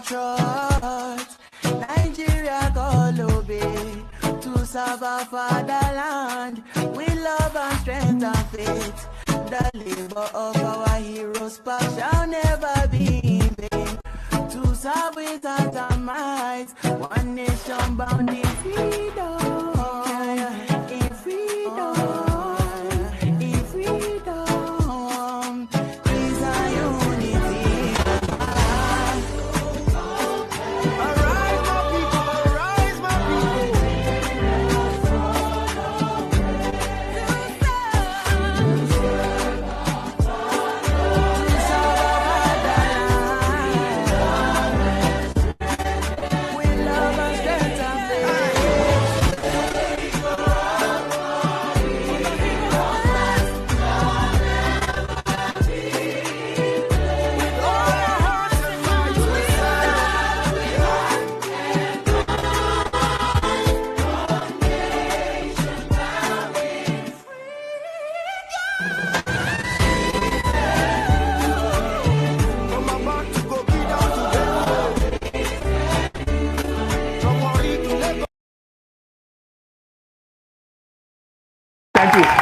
patriots. Nigeria call obey to serve our fatherland. We love and strength and faith. The labor of our heroes past shall never be in vain. To serve without our minds, one nation bound in freedom. In freedom. In freedom. Peace and unity. Arise, my people, arise, my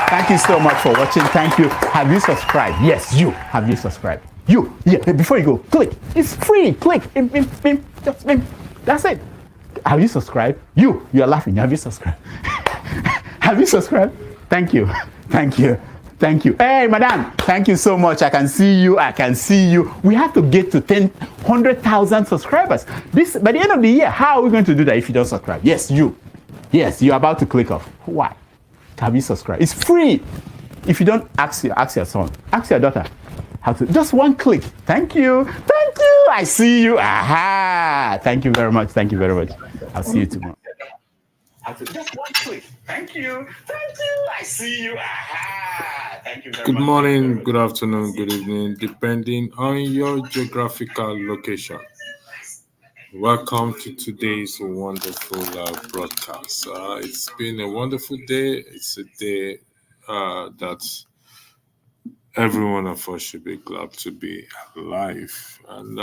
Thank you so much for watching. Thank you. Have you subscribed? Yes, you. Have you subscribed? You. Yeah, before you go, click. It's free. Click. That's it. Have you subscribed? You are laughing. Have you subscribed? Have you subscribed? Thank you. Thank you. Thank you. Hey, madam. Thank you so much. I can see you. I can see you. We have to get to 100,000 subscribers. This by the end of the year. How are we going to do that if you don't subscribe? Yes, you. Yes, you're about to click off. Why? Have you subscribed? It's free. If you don't, ask your son, ask your daughter how to. Just one click. Thank you. Thank you. I see you. Aha. Thank you very much. Thank you very much. I'll see you tomorrow. Just one click. Thank you. Thank you. I see you. Aha. Thank you very much. Good morning, good afternoon, good evening, depending on your geographical location. Welcome to today's wonderful broadcast. It's been a wonderful day. It's a day that every one of us should be glad to be alive. And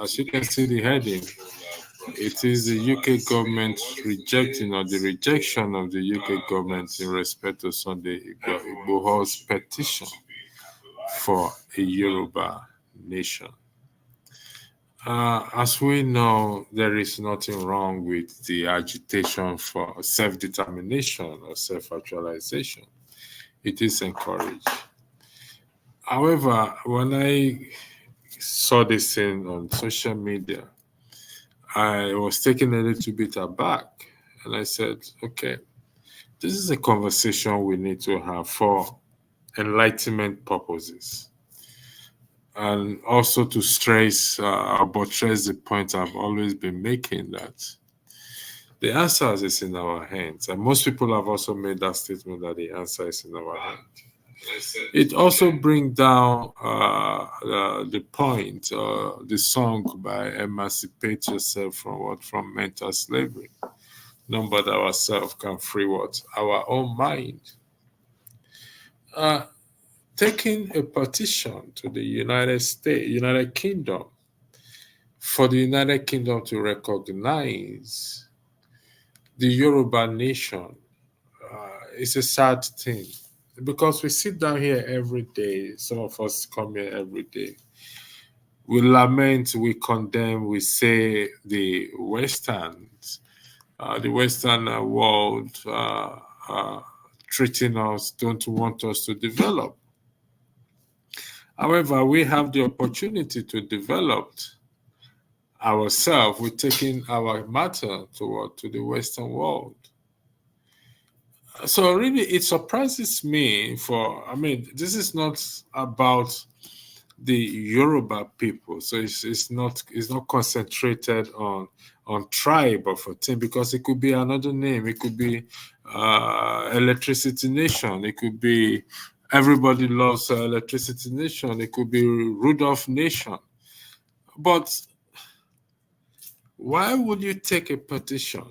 as you can see the heading, it is the UK government rejecting or the rejection of the UK government in respect to Sunday Igboho's petition for a Yoruba nation. As we know, there is nothing wrong with the agitation for self-determination or self-actualization. It is encouraged. However, when I saw this thing on social media, I was taken a little bit aback. And I said, okay, this is a conversation we need to have for enlightenment purposes. And also to stress or buttress the point I've always been making, that the answer is in our hands. And most people have also made that statement that the answer is in our hands. It also brings down the point, the song by Emancipate Yourself from mental slavery. None but ourselves can free what? Our own mind. Taking a petition to the United Kingdom, for the United Kingdom to recognize the Yoruba nation is a sad thing, because we sit down here every day. Some of us come here every day. We lament, we condemn, we say the Western world treating us, don't want us to develop. However, we have the opportunity to develop ourselves. We're taking our matter to the Western world. So really, it surprises me. This is not about the Yoruba people. So it's not concentrated on tribe or a thing, because it could be another name. It could be Electricity Nation. It could be Everybody Loves Electricity Nation. It could be Rudolph Nation. But why would you take a petition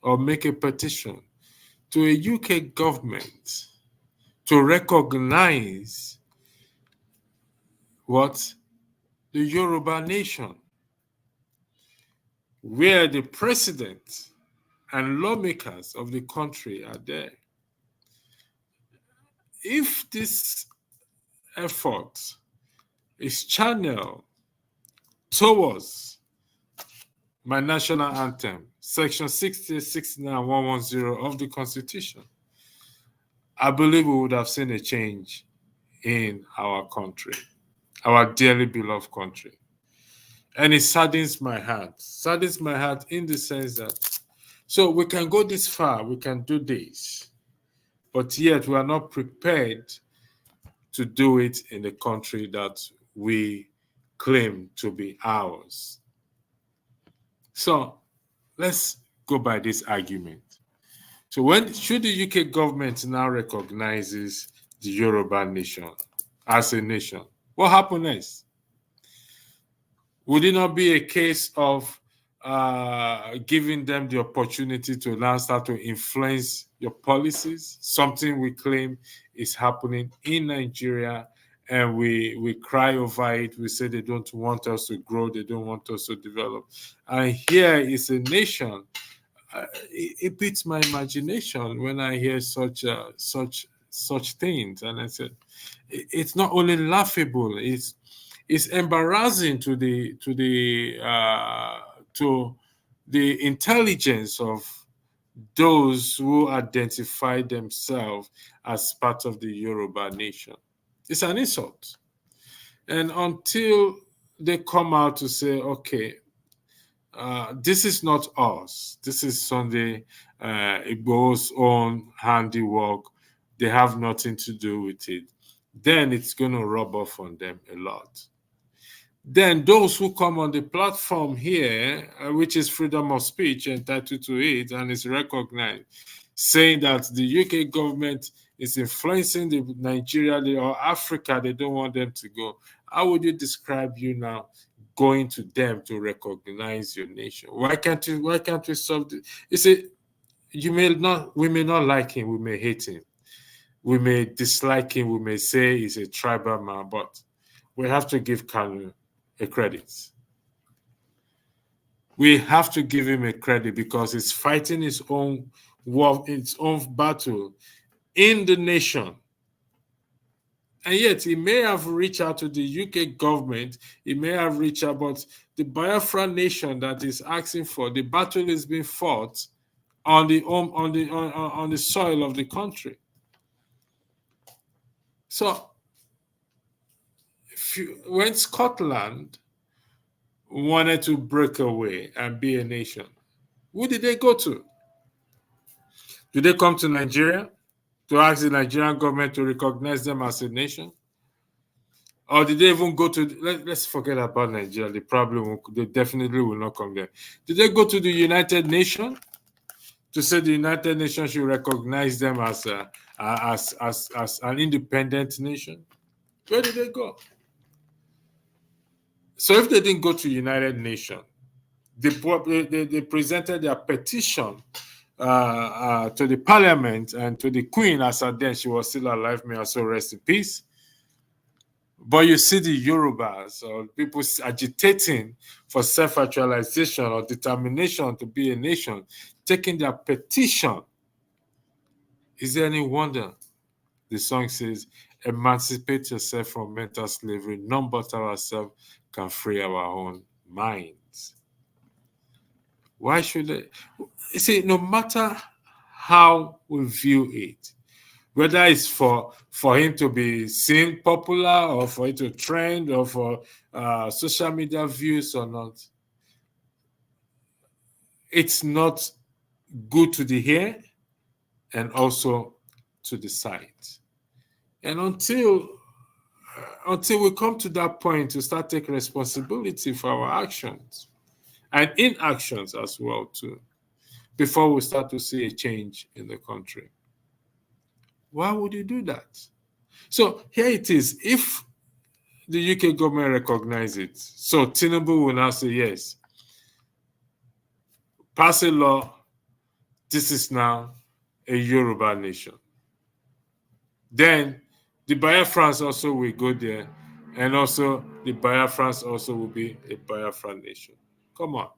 or make a petition to a UK government to recognize what? The Yoruba nation. where the president and lawmakers of the country are there. If this effort is channeled towards my national anthem, Section 60, 69, 110 of the Constitution, I believe we would have seen a change in our country, our dearly beloved country. And it saddens my heart. Saddens my heart in the sense that, so we can go this far, we can do this, but yet we are not prepared to do it in the country that we claim to be ours. So let's go by this argument. So when should the UK government now recognizes the Yoruba nation as a nation, what happens next? Would it not be a case of giving them the opportunity to now start to influence your policies? Something we claim is happening in Nigeria, and we cry over it. We say they don't want us to grow, they don't want us to develop. And here is a nation. It beats my imagination when I hear such things. And I said, it's not only laughable, it's embarrassing to the intelligence of those who identify themselves as part of the Yoruba nation. It's an insult. And until they come out to say, okay, this is not us, this is Sunday Igboho's own handiwork, they have nothing to do with it, then it's going to rub off on them a lot. Then those who come on the platform here, which is freedom of speech, entitled to it, and is recognized, saying that the UK government is influencing the Nigeria or Africa, they don't want them to go. How would you describe you now going to them to recognize your nation? Why can't we solve this? You see, we may not like him, we may hate him, we may dislike him, we may say he's a tribal man, but we have to give Kanu a credit. We have to give him a credit because he's fighting his own war, its own battle in the nation. And yet he may have reached out to the UK government, he may have reached out, but the Biafra nation that is asking for, the battle is being fought on the soil of the country. So when Scotland wanted to break away and be a nation, who did they go to? Did they come to Nigeria to ask the Nigerian government to recognize them as a nation? Or did they even go to, let's forget about Nigeria, they definitely will not come there. Did they go to the United Nations to say the United Nations should recognize them as an independent nation? Where did they go? So if they didn't go to United Nations, they presented their petition to the parliament and to the queen as at then she was still alive, may also rest in peace. But you see the Yorubas or people agitating for self-actualization or determination to be a nation, taking their petition. Is there any wonder? The song says, emancipate yourself from mental slavery, none but ourselves can free our own minds. Why should they? You see, no matter how we view it, whether it's for him to be seen popular or for it to trend or for social media views or not, it's not good to the ear and also to the sight. And until we come to that point to start taking responsibility for our actions and inactions as well too, before we start to see a change in the country. Why would you do that? So here it is. If the UK government recognizes it, so Tinubu will now say, yes, pass a law, this is now a Yoruba nation. Then the Biafrans also will go there, and also the Biafrans also will be a Biafra nation. Come on.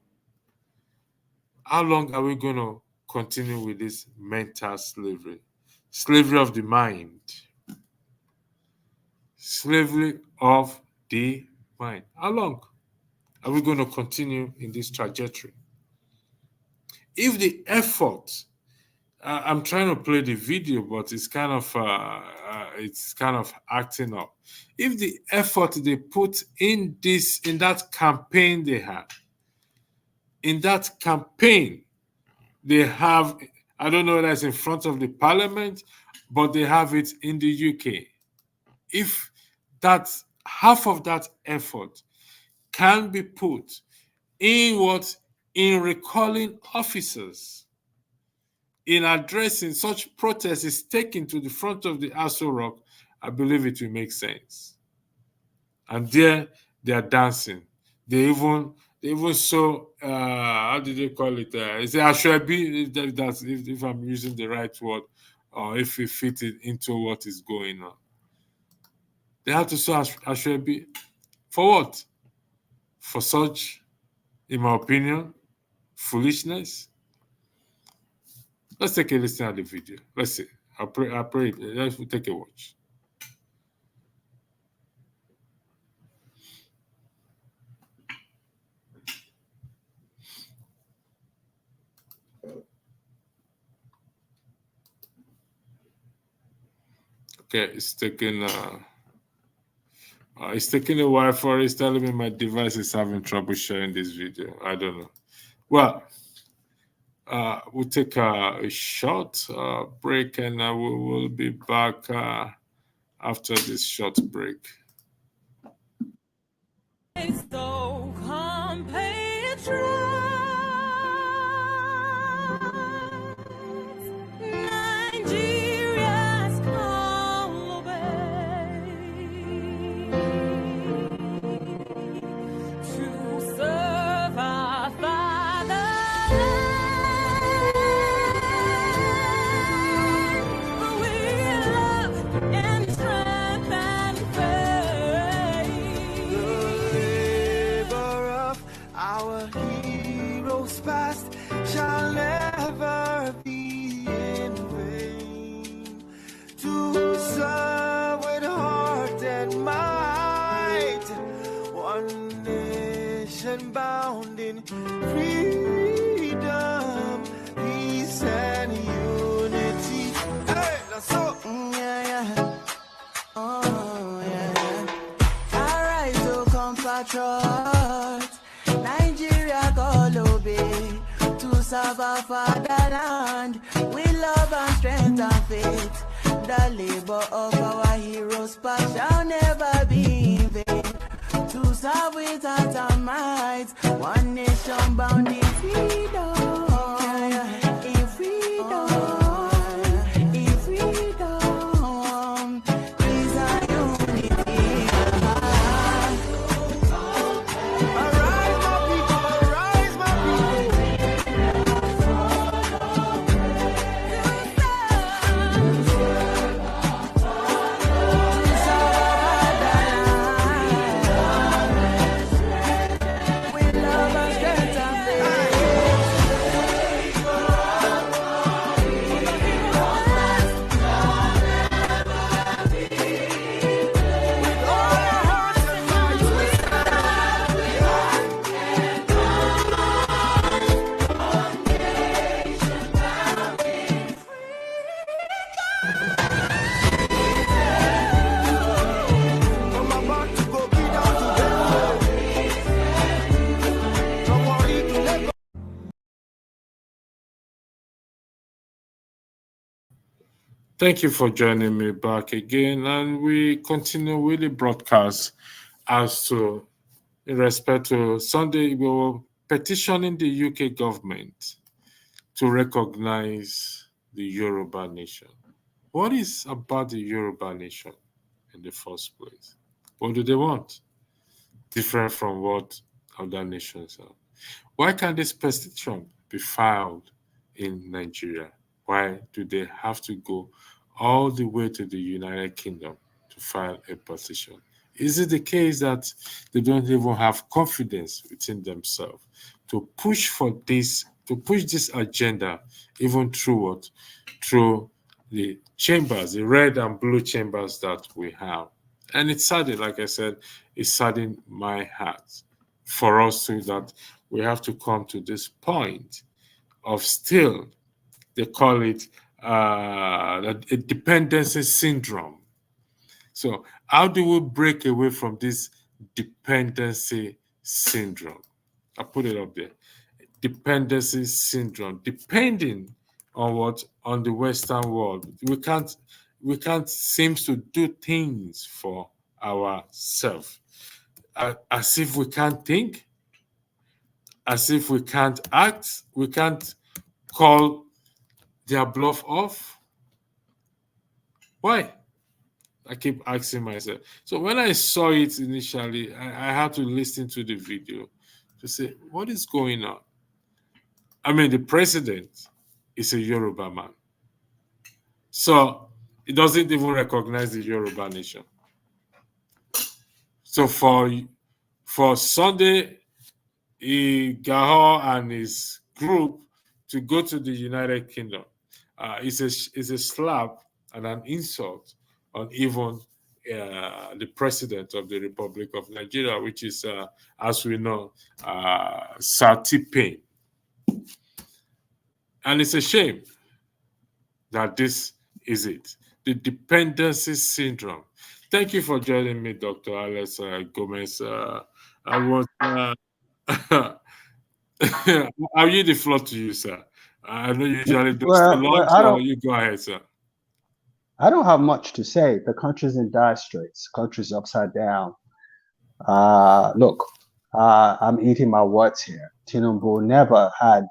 How long are we going to continue with this mental slavery? Slavery of the mind. Slavery of the mind. How long are we going to continue in this trajectory? If the effort, I'm trying to play the video, but it's kind of acting up. If the effort they put in that campaign they had, in that campaign they have, I don't know whether it's in front of the parliament, but they have it in the UK. If that half of that effort can be put in recalling officers, in addressing such protests is taken to the front of the Aso Rock, I believe it will make sense. And there they are dancing. They even saw how did they call it? It's Ashwebi, if I'm using the right word, or if we fit it into what is going on. They have to saw Ashwebi for what? For such, in my opinion, foolishness. Let's take a listen at the video. Let's see. I pray. Let's take a watch. Okay, it's taking a while for it. It's telling me my device is having trouble sharing this video. I don't know. Well, we'll take a short break, and we will be back after this short break. So compatriots, Nigeria's call obey to serve our fatherland, we love and strength and faith. The labor of our heroes past shall never be in vain. To serve with heart and might, one nation bound in freedom, peace and unity. Hey, that's so. Yeah. Oh, yeah. Alright, so compatriots, Nigeria call obey to serve our fatherland with love and strength and faith. The labor of our heroes past shall never be in vain. To serve with heart and might, one nation bound in freedom. In freedom. In freedom. Peace and unity. Arise, my people, arise, my people. With love and strength and faith. With all our hearts and minds, we from about to go be down to from Warri to Lagos. Thank you for joining me back again, and we continue with the broadcast as to, in respect to Sunday Igboho petitioning the UK government to recognize the Yoruba nation. What is about the Yoruba nation in the first place? What do they want? Different from what other nations are. Why can't this petition be filed in Nigeria? Why do they have to go all the way to the United Kingdom to file a petition? Is it the case that they don't even have confidence within themselves to push for this to push this agenda even through what? Through the chambers, the red and blue chambers that we have. And it's saddened, like I said, it's saddened my heart for us too, that we have to come to this point of still, they call it a dependency syndrome. So how do we break away from this dependency syndrome? I put it up there. Dependency syndrome, depending on what? On the Western world. We can't seem to do things for ourselves. As if we can't think, as if we can't act, we can't call their bluff off. Why? I keep asking myself. So when I saw it initially, I had to listen to the video to say, what is going on? I mean, the president is a Yoruba man. So he doesn't even recognize the Yoruba nation. So for Sunday Igboho and his group to go to the United Kingdom is a slap and an insult on even the president of the Republic of Nigeria, which is, as we know, Satipain. And it's a shame that this is it, the dependency syndrome. Thank you for joining me, Dr. Alex Gomez. I was, I'll yield the floor to you, sir. I know you usually do so long, so you go ahead, sir. I don't have much to say. The country's in dire straits. The country's upside down. Look, I'm eating my words here. Tinubu never had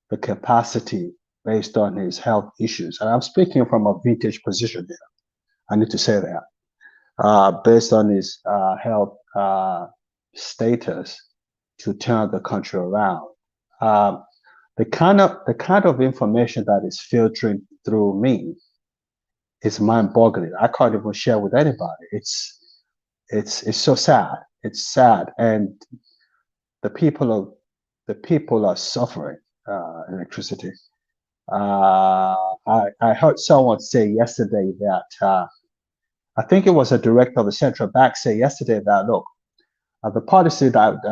the capacity based on his health issues. And I'm speaking from a vintage position here. I need to say that. Based on his health status to turn the country around. The kind of information that is filtering through me is mind-boggling. I can't even share with anybody. It's so sad. It's sad, and the people are suffering electricity. I heard someone say yesterday that I think it was a director of the central bank say yesterday that look, the policy that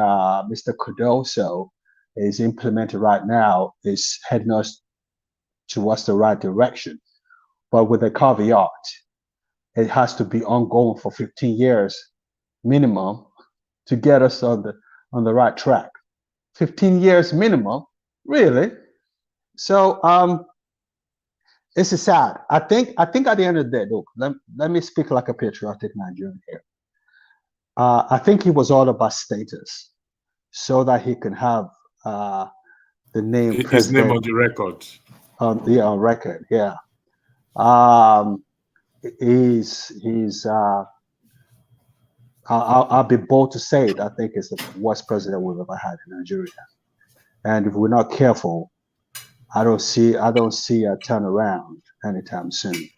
Mr. Cardoso is implementing right now is heading us towards the right direction, but with a caveat, it has to be ongoing for 15 years minimum to get us on the right track. 15 years minimum, really? So this is sad. I think at the end of the day, look, let me speak like a patriotic Nigerian here. I think he was all about status, so that he can have the name his president, name on the record. On record, yeah. I'll be bold to say it. I think it's the worst president we've ever had in Nigeria. And if we're not careful, I don't see a turnaround anytime soon.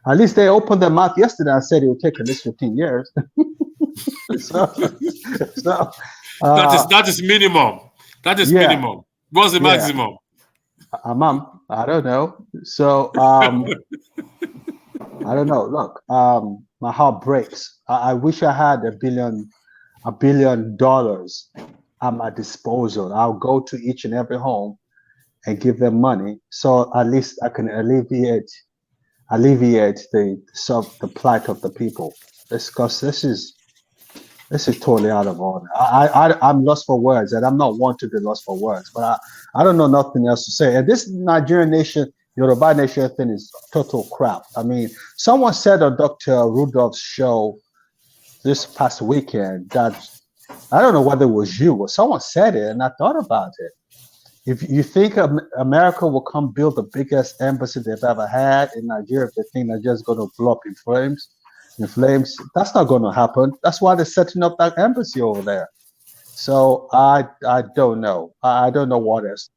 At least they opened their mouth yesterday and said it would take at least 15 years. That is minimum. That is minimum. What's the maximum? I don't know. So I don't know. Look, my heart breaks. I wish I had $1 billion at my disposal. I'll go to each and every home and give them money, so at least I can alleviate the plight of the people. Because this is totally out of order. I'm lost for words, and I'm not one to be lost for words. But I don't know nothing else to say. And this Nigerian nation, Yoruba nation thing is total crap. I mean, someone said on Dr. Rudolph's show this past weekend that, I don't know whether it was you or someone said it, and I thought about it. If you think America will come build the biggest embassy they've ever had in Nigeria, if they think they're just going to blow up in flames, that's not going to happen. That's why they're setting up that embassy over there. So I don't know. I don't know what else.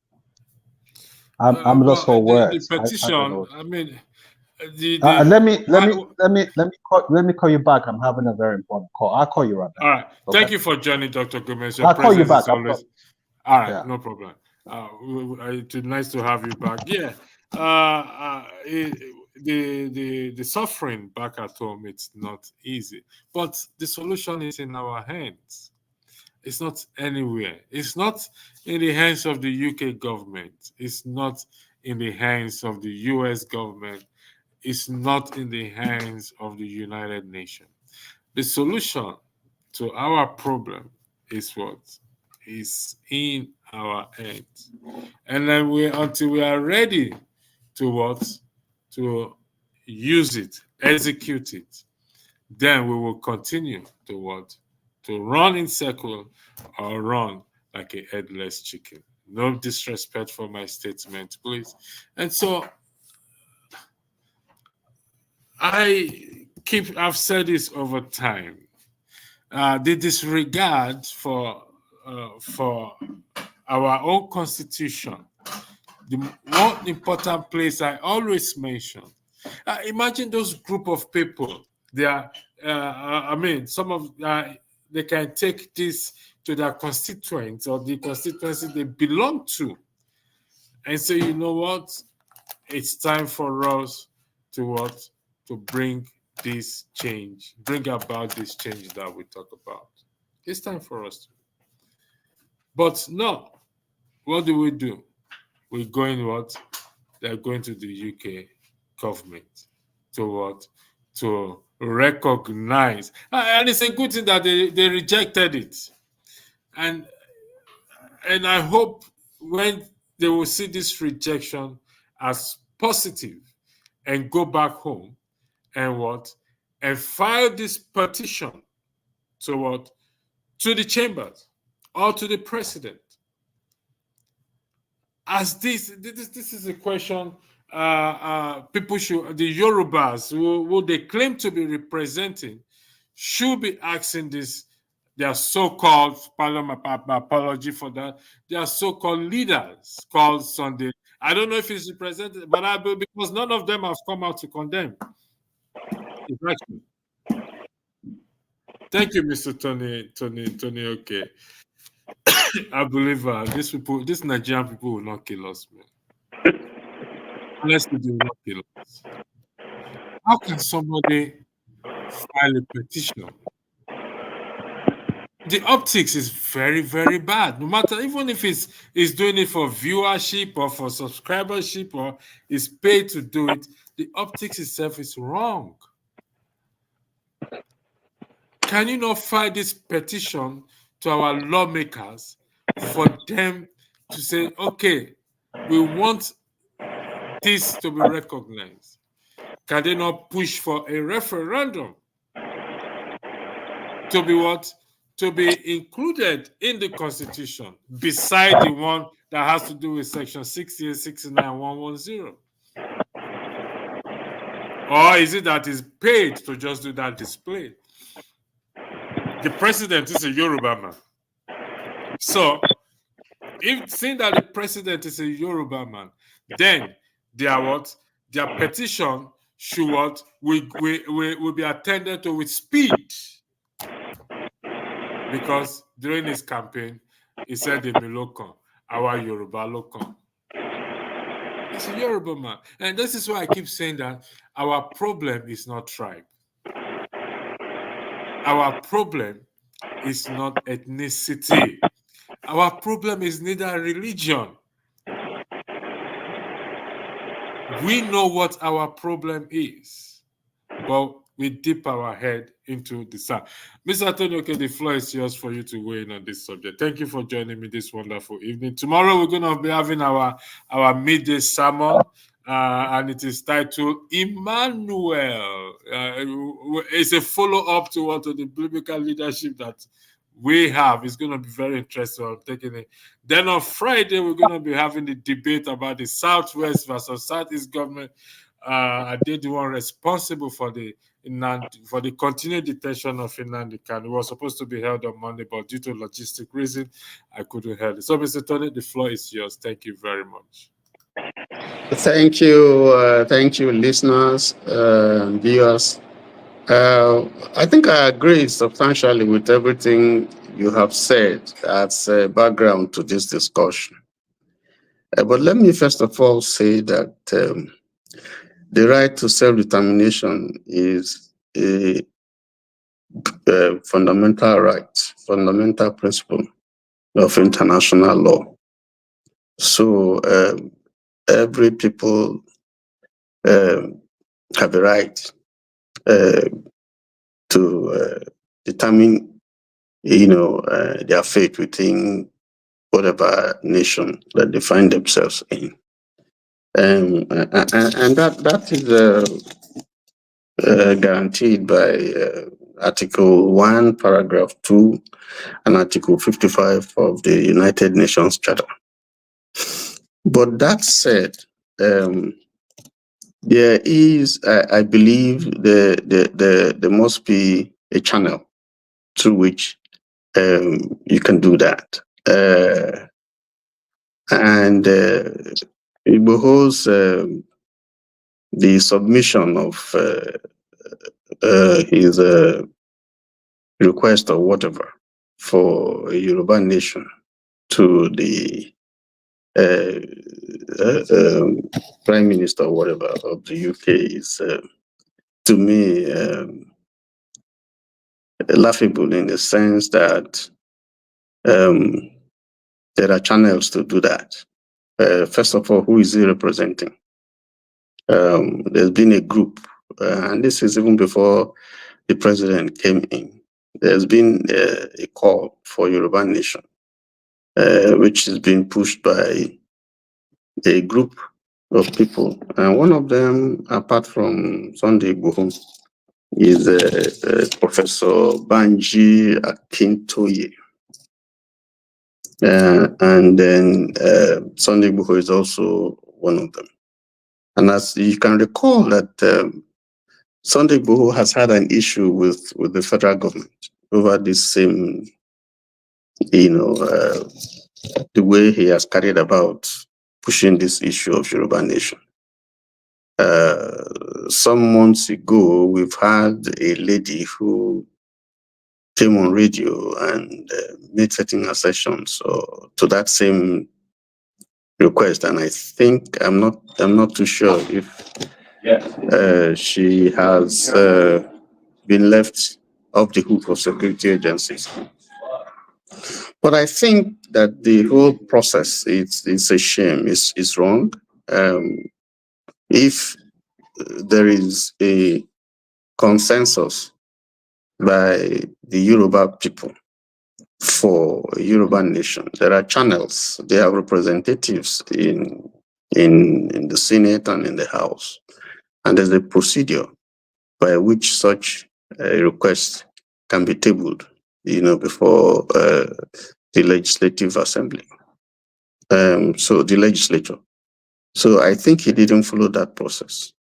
I'm lost for words. The petition. I mean, let me call you back. I'm having a very important call. I'll call you right back. All right. Okay? Thank you for joining, Dr. Gomez. I'll call you back. All right. Yeah. No problem. It's nice to have you back. Yeah, the suffering back at home, it's not easy, but the solution is in our hands. It's not anywhere. It's not in the hands of the UK government. It's not in the hands of the US government. It's not in the hands of the United Nations. The solution to our problem is what? Is in our hands. And then until we are ready to what? To use it, execute it, then we will continue to what? To run in circle or run like a headless chicken. No disrespect for my statement, please. And so I've said this over time. The disregard for our own constitution, the one important place I always mention. Imagine those group of people. They are, some of they can take this to their constituents or the constituency they belong to, and say, you know what, it's time for us to what? To bring this change, bring about this change that we talk about. It's time for us to. But no, what do? We're going what? They're going to the UK government to what? To recognize. And it's a good thing that they rejected it. And I hope when they will see this rejection as positive and go back home and what? And file this petition to what? To the chambers or to the president. As this is a question people should, the Yorubas who they claim to be representing, should be asking this, their so-called, pardon my apology for that, their so-called leaders called Sunday. I don't know if it's represented, but because none of them have come out to condemn. Thank you, Mr. Tony. Okay. I believe these Nigerian people will not kill us, man. Honestly, they will not kill us. How can somebody file a petition? The optics is very, very bad. No matter, even if it's doing it for viewership or for subscribership or is paid to do it, the optics itself is wrong. Can you not file this petition to our lawmakers for them to say, okay, we want this to be recognized? Can they not push for a referendum to be what? To be included in the Constitution beside the one that has to do with Section 68, 69, 110? Or is it that is paid to just do that display? The president is a Yoruba man. So, if seeing that the president is a Yoruba man, then their petition should what? Will be attended to with speed. Because during his campaign, he said the Milokan, our Yoruba Lokan. He's a Yoruba man. And this is why I keep saying that our problem is not tribe. Our problem is not ethnicity. Our problem is neither religion. We know what our problem is, but we dip our head into the sand. Mr. Antonio, okay, the floor is yours for you to weigh in on this subject. Thank you for joining me this wonderful evening. Tomorrow we're going to be having our midday sermon, and it is titled Emmanuel. It's a follow-up to the biblical leadership that we have. It's going to be very interesting. I'm taking it. Then on Friday, we're going to be having the debate about the Southwest versus Southeast government. I did the one responsible for the continued detention of Nnamdi Kanu. It was supposed to be held on Monday, but due to logistic reason, I couldn't hold it. So, Mr. Tony, the floor is yours. Thank you very much. Thank you, listeners, viewers. I think I agree substantially with everything you have said as a background to this discussion. But let me first of all say that the right to self-determination is a fundamental right, fundamental principle of international law. So every people have a right to determine, their fate within whatever nation that they find themselves in. And that is guaranteed by Article 1, Paragraph 2, and Article 55 of the United Nations Charter. But that said, there is, I believe, there must be a channel through which you can do that. And Igboho's the submission of his request or whatever for a Yoruba nation to the Prime Minister or whatever of the UK is, to me, laughable in the sense that there are channels to do that. First of all, who is he representing? There's been a group, and this is even before the president came in. There's been a call for Yoruba nation, which is being pushed by a group of people. And one of them, apart from Sunday Igboho, is Professor Banji Akintoye. And then Sunday Igboho is also one of them. And as you can recall that Sunday Igboho has had an issue with the federal government over this same, the way he has carried about pushing this issue of Yoruba nation. Some months ago, we've had a lady who came on radio and made certain assertions to that same request, and I think I'm not too sure if she has been left off the hook of security agencies. But I think that the whole process it's a shame. It's wrong. If there is a consensus by the Yoruba people for a Yoruba nation, there are channels. They have representatives in the Senate and in the House, and there's a procedure by which such a request can be tabled, before the Legislative Assembly. So the legislature. So I think he didn't follow that process,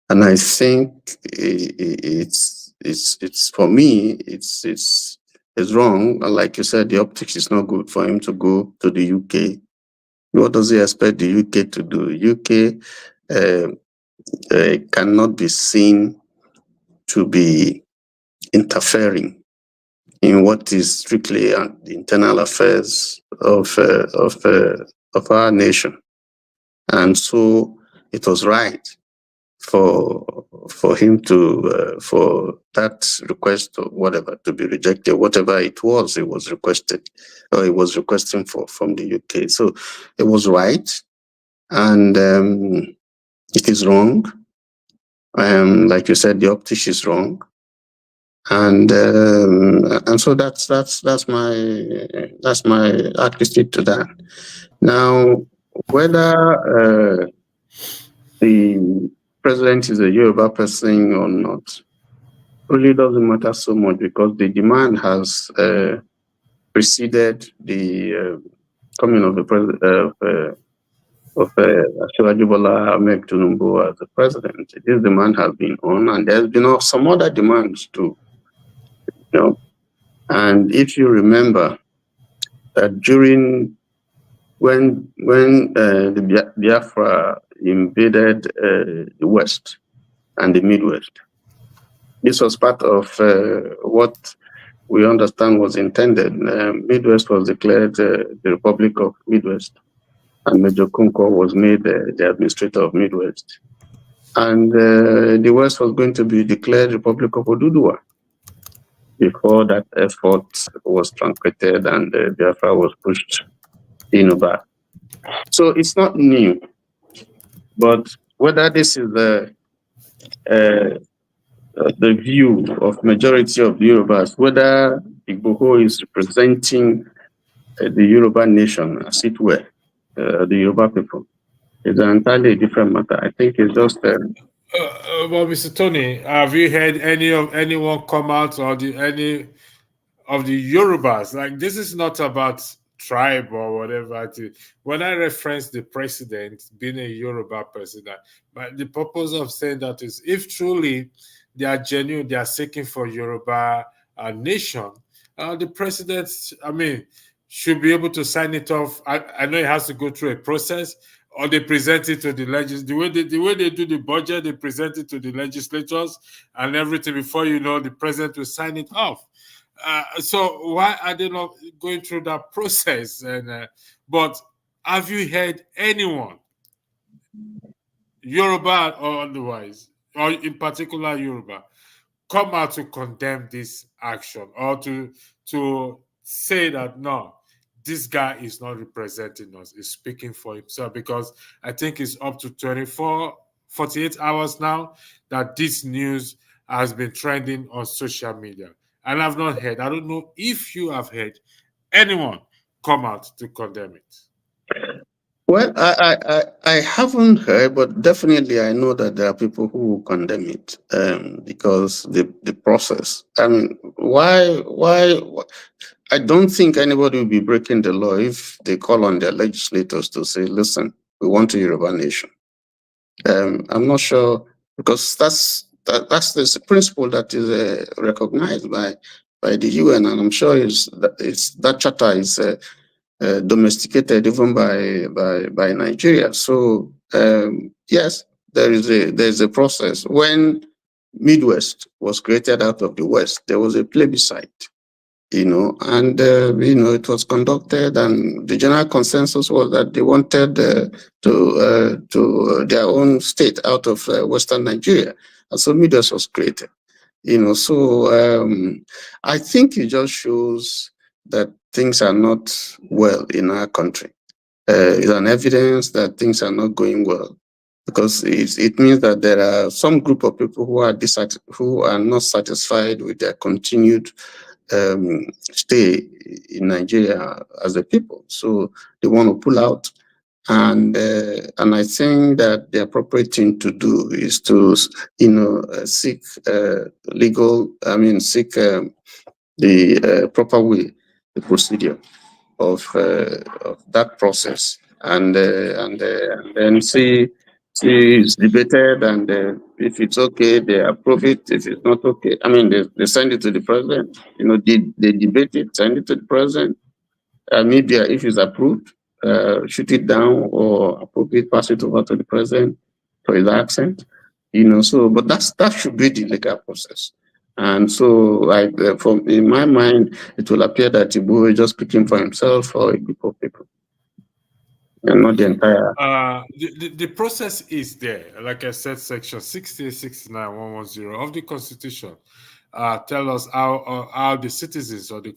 and I think it's for me it's wrong. And like you said, the optics is not good for him to go to the UK. What does he expect the UK to do? UK cannot be seen to be interfering in what is strictly the internal affairs of our nation, and so it was right for him to for that request or whatever to be rejected, whatever it was requested or he was requesting from the UK. So it was right, and it is wrong. Like you said, the optics is wrong. And so that's my attitude to that. Now, whether the president is a Yoruba person or not really doesn't matter so much, because the demand has preceded the coming of the president of Asiwaju Bola Ahmed Tinubu as the president. This demand has been on, and there's been some other demands too. And if you remember that during when the Biafra invaded the West and the Midwest, this was part of what we understand was intended. Midwest was declared the Republic of Midwest, and Major Kunko was made the administrator of Midwest. And the West was going to be declared Republic of Oduduwa before that effort was truncated and Biafra was pushed back. So it's not new, but whether this is the view of majority of Yorubas, whether Igboho is representing the Yoruba nation, as it were, the Yoruba people, is an entirely different matter. I think it's just. Well, Mr. Tony, have you heard anyone come out or any of the Yorubas? Like, this is not about tribe or whatever. When I reference the president being a Yoruba president, but the purpose of saying that is if truly they are genuine, they are seeking for Yoruba nation, the president, I mean, should be able to sign it off. I know it has to go through a process, or they present it to the legislature. The way they do the budget, they present it to the legislators and everything. Before you know, the president will sign it off. So why are they not going through that process? And but have you heard anyone, Yoruba or otherwise, or in particular Yoruba, come out to condemn this action or to say that no, this guy is not representing us, he's speaking for himself? Because I think it's up to 48 hours now that this news has been trending on social media. And I've not heard, I don't know if you have heard anyone come out to condemn it. Well, I haven't heard, but definitely I know that there are people who will condemn it because the process. I mean, why? I don't think anybody will be breaking the law if they call on their legislators to say, listen, we want a Yoruba nation. I'm not sure, because that's the principle that is recognized by the UN, and I'm sure that charter is domesticated even by Nigeria. So yes, there's a process. When Midwest was created out of the West, there was a plebiscite, and it was conducted, and the general consensus was that they wanted to their own state out of Western Nigeria, and so Midwest was created. So I think it just shows that things are not well in our country. It's an evidence that things are not going well, because it means that there are some group of people who are not satisfied with their continued stay in Nigeria as a people. So they want to pull out. And I think that the appropriate thing to do is to, seek the proper way, the procedure of that process, and then see it's debated, and if it's okay, they approve it. If it's not okay, I mean, they send it to the president. They debate it, send it to the president. Maybe if it's approved, shoot it down, or approve it, pass it over to the president for his accent. So, but that should be the legal process. And so, in my mind, it will appear that Igboho is just speaking for himself or a group of people, and not the entire. The process is there. Like I said, section 68, 69, 110 of the Constitution tell us how the citizens or the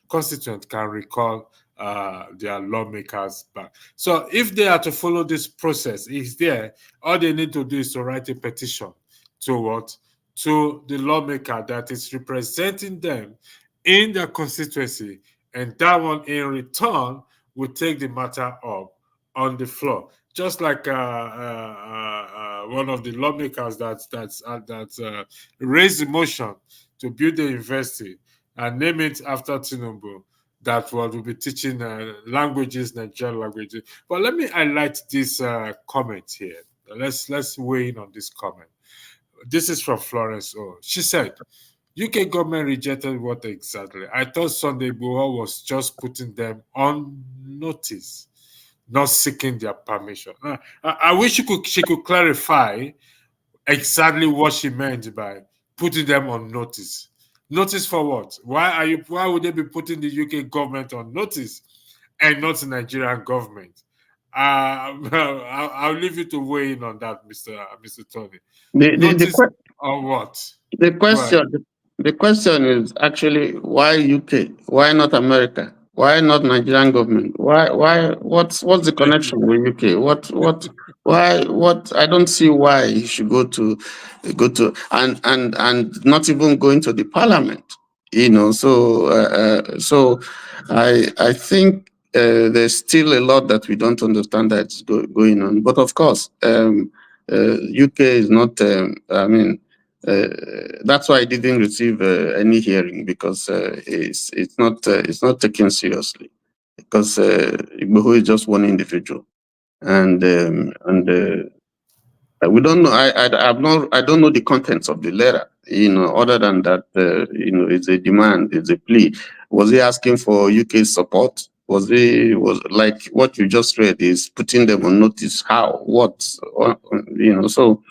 constituent can recall their lawmakers back. So if they are to follow this process, it's there. All they need to do is to write a petition to the lawmaker that is representing them in their constituency, and that one in return will take the matter up on the floor. Just like one of the lawmakers that raised the motion to build the university and name it after Tinubu, that will be teaching languages, Nigerian languages. But let me highlight this comment here. Let's weigh in on this comment. This is from Florence O. She said, UK government rejected what exactly? I thought Sunday Igboho was just putting them on notice, not seeking their permission. I wish she could clarify exactly what she meant by putting them on notice. Notice for what? Why would they be putting the UK government on notice and not the Nigerian government? I'll leave you to weigh in on that, Mr. Tony. The, On what? the question the question is actually why UK? Why not America? Why not Nigerian government? What's the connection with UK? What I don't see why you should go to and not even going to the parliament, so I think there's still a lot that we don't understand that's going on. But of course, UK is not that's why I didn't receive any hearing, because it's not taken seriously, because Igboho is just one individual, and we don't know. I don't know the contents of the letter. Other than that, it's a demand, it's a plea. Was he asking for UK support? Was like what you just read is putting them on notice? How? What? So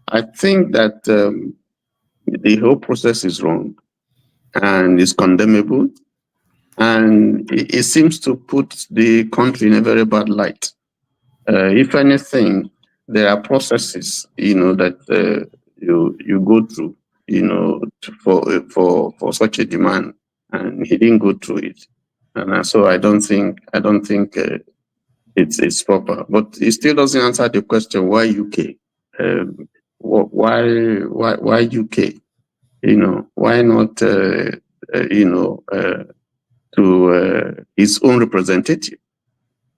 I think that the whole process is wrong and is condemnable, and it seems to put the country in a very bad light. If anything, there are processes, that you go through, for such a demand, and he didn't go through it, and so I don't think it's proper. But it still doesn't answer the question: why UK? Why UK? Why not? To his own representative,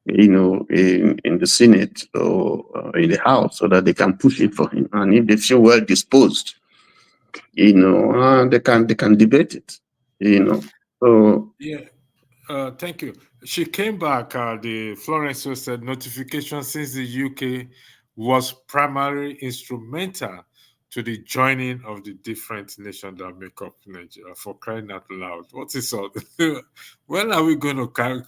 in the Senate or in the House, so that they can push it for him. And if they feel well disposed, they can debate it. So yeah. Thank you. She came back. The Florence said notification since the UK was primarily instrumental to the joining of the different nations that make up Nigeria. For crying out loud, what is all? When are we going to climb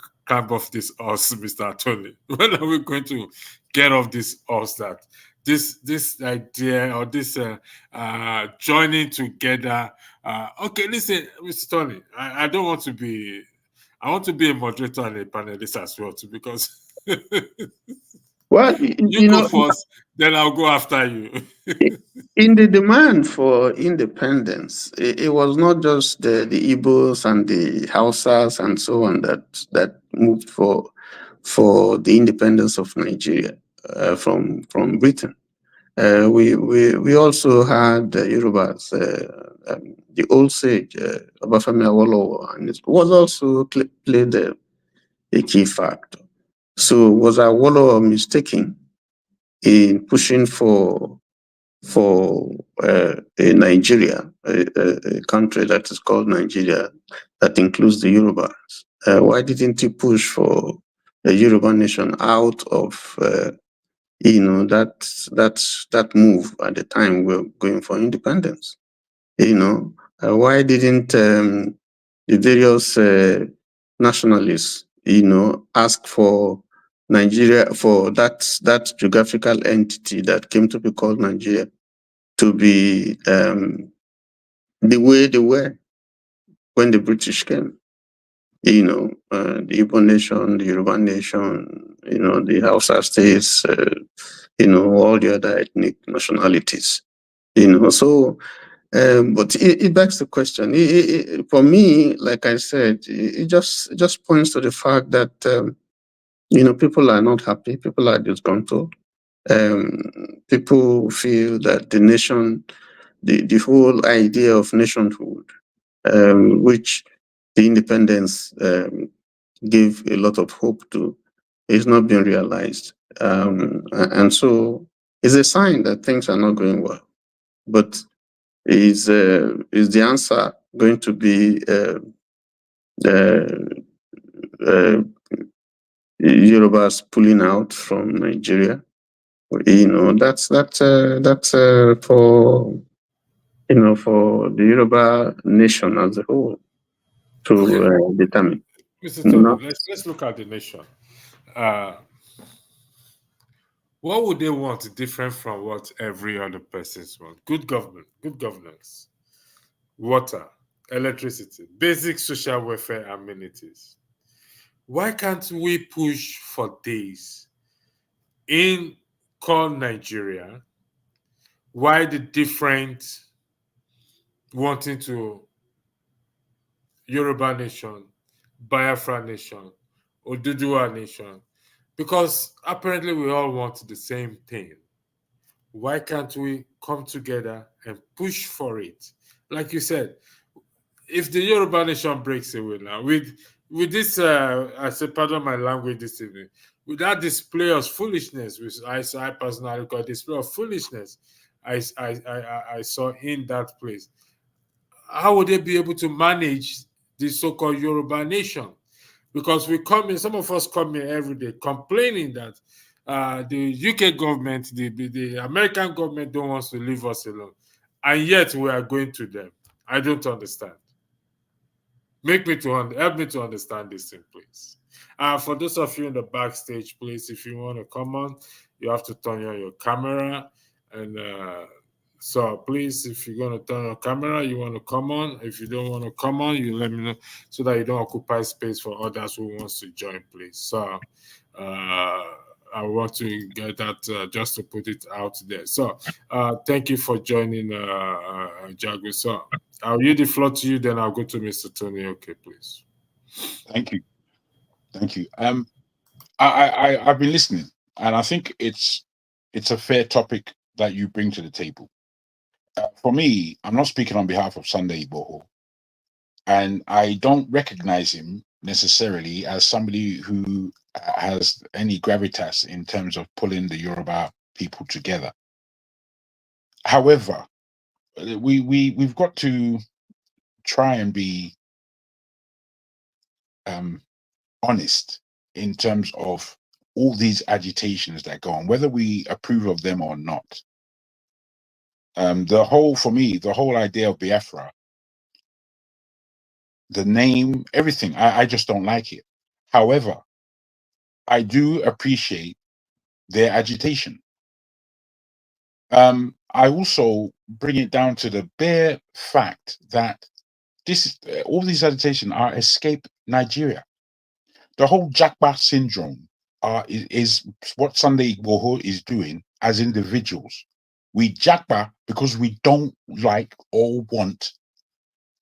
off this horse, Mr. Tony? When are we going to get off this horse that this idea or this joining together? Okay, listen, Mr. Tony, I don't want to be. I want to be a moderator and a panelist as well, too, because well, you go first, then I'll go after you. In the demand for independence, it was not just the Igbos and the Hausas and so on that moved for the independence of Nigeria from Britain. We also had Yorubas, the old sage Obafemi Awolowo, and it was also played a key factor. So was Awolowo mistaken in pushing for a Nigeria, a country that is called Nigeria, that includes the Yorubas? Why didn't he push for a Yoruba nation out of that move at the time we were going for independence? Why didn't the various nationalists, ask for Nigeria, for that geographical entity that came to be called Nigeria, to be the way they were when the British came? The Igbo nation, the Yoruba nation, the Hausa states, all the other ethnic nationalities, So, but it begs the question. For me, like I said, it just points to the fact that people are not happy, people are disgruntled. People feel that the nation, the whole idea of nationhood, which the independence gave a lot of hope to, is not being realized. And so it's a sign that things are not going well. But is the answer going to be Yorubas pulling out from Nigeria? That's for for the Yoruba nation as a whole to determine. Mr. Tony, let's look at the nation. What would they want different from what every other person's want? Good government, good governance, water, electricity, basic social welfare amenities. Why can't we push for days in called Nigeria, why the different wanting to Yoruba nation, Biafra nation, Oduduwa nation, because apparently we all want the same thing. Why can't we come together and push for it? Like you said, if the Yoruba nation breaks away now, with this, I say, pardon my language this evening, with that display of foolishness, which I personally call display of foolishness, I saw in that place, how would they be able to manage the so-called Yoruba nation? Because we come in, some of us come here every day complaining that the UK government, the American government don't want to leave us alone. And yet we are going to them. I don't understand. Help me to understand this thing, please. For those of you in the backstage, please, if you want to come on, you have to turn on your camera. And so please, if you're going to turn on your camera, you want to come on. If you don't want to come on, you let me know so that you don't occupy space for others who wants to join, please. So I want to get that just to put it out there. So thank you for joining, Jagu. So I'll yield the floor to you, then I'll go to Mr. Tony. Okay, please. Thank you. Thank you. I've been listening, and I think it's a fair topic that you bring to the table. For me, I'm not speaking on behalf of Sunday Igboho, and I don't recognize him necessarily as somebody who has any gravitas in terms of pulling the Yoruba people together. However, we've got to try and be honest in terms of all these agitations that go on, whether we approve of them or not. For me, the whole idea of Biafra, the name, everything, I just don't like it. However, I do appreciate their agitation. I also bring it down to the bare fact that all these agitations are escape Nigeria. The whole Jackpot syndrome is what Sunday Igboho is doing as individuals. We jackpot because we don't like or want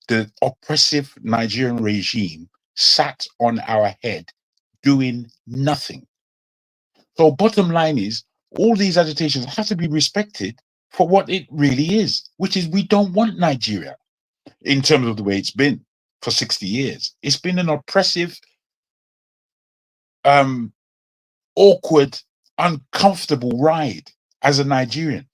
the oppressive Nigerian regime sat on our head doing nothing. So bottom line is, all these agitations have to be respected for what it really is, which is we don't want Nigeria in terms of the way it's been for 60 years. It's been an oppressive, awkward, uncomfortable ride as a Nigerian.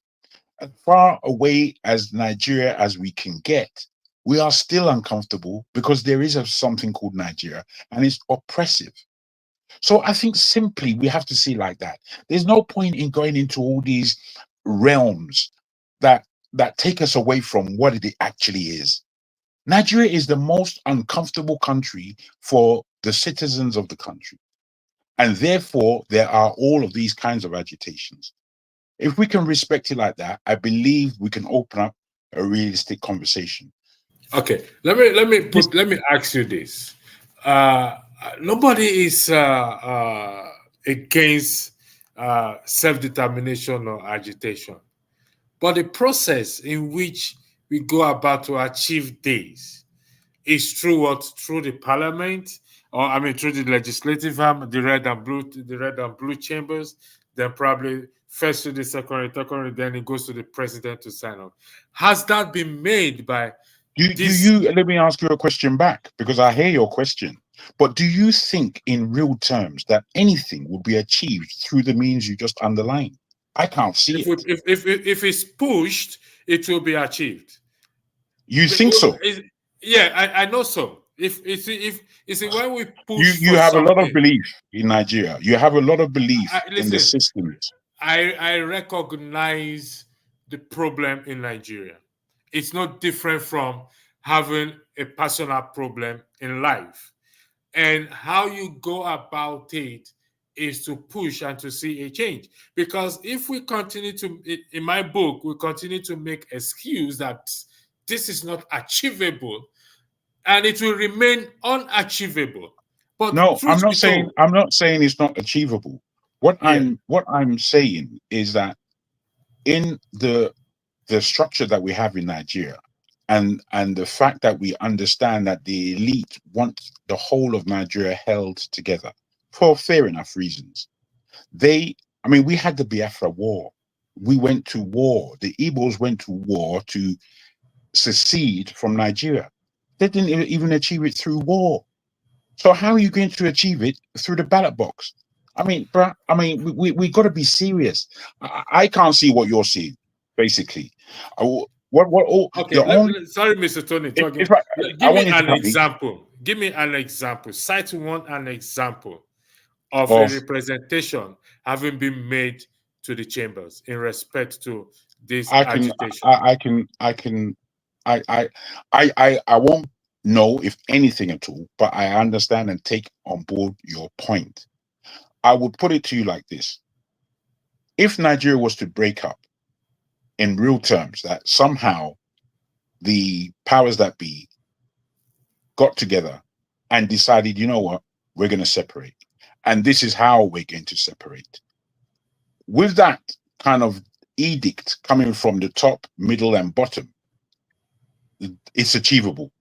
As far away as Nigeria as we can get, we are still uncomfortable because there is something called Nigeria and it's oppressive. So I think simply we have to see like that. There's no point in going into all these realms that take us away from what it actually is. Nigeria is the most uncomfortable country for the citizens of the country. And therefore, there are all of these kinds of agitations. If we can respect it like that, I believe we can open up a realistic conversation. Okay, let me ask you this. Nobody is against self-determination or agitation, but the process in which we go about to achieve this is through the parliament, or I mean through the legislative arm, the red and blue chambers, then probably first to the secretary, then it goes to the president to sign off. Has that been made by let me ask you a question back, because I hear your question, but do you think in real terms that anything will be achieved through the means you just underlined? I can't see it. If it's pushed, it will be achieved. You think so? Yeah, I know so. If when we push, you have a lot of belief in Nigeria. You have a lot of belief in the systems. I recognize the problem in Nigeria. It's not different from having a personal problem in life. And how you go about it is to push and to see a change. Because if we continue to, in my book, we continue to make excuse that this is not achievable, and it will remain unachievable. But no, I'm not saying it's not achievable. What I'm saying is that in the structure that we have in Nigeria, and the fact that we understand that the elite want the whole of Nigeria held together for fair enough reasons. We had the Biafra war. We went to war. The Igbos went to war to secede from Nigeria. They didn't even achieve it through war. So how are you going to achieve it through the ballot box? We got to be serious. I can't see what you're seeing, basically. Okay, sorry, Mr. Tony. Give me an example. Give me an example. Cite an example of a representation having been made to the chambers in respect to this agitation. I won't know if anything at all, but I understand and take on board your point. I would put it to you like this. If Nigeria was to break up in real terms, that somehow the powers that be got together and decided, you know what, we're going to separate. And this is how we're going to separate. With that kind of edict coming from the top, middle, and bottom, it's achievable.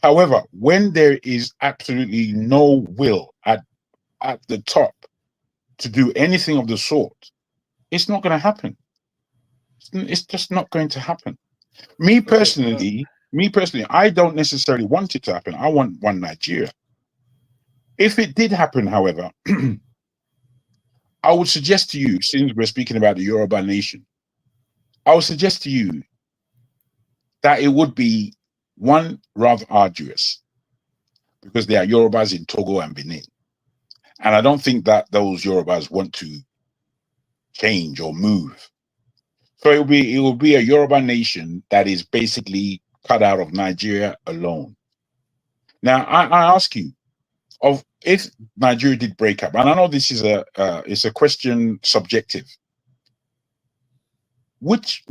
However, when there is absolutely no will at the top to do anything of the sort, it's not going to happen. It's just not going to happen. Me personally, I don't necessarily want it to happen. I want one Nigeria. If it did happen, however, I would suggest to you, since we're speaking about the Yoruba nation, I would suggest to you that it would be one, rather arduous, because there are Yorubas in Togo and Benin. And I don't think that those Yorubas want to change or move. So it will be a Yoruba nation that is basically cut out of Nigeria alone. Now, I ask you, if Nigeria did break up, and I know this is it's a question subjective, which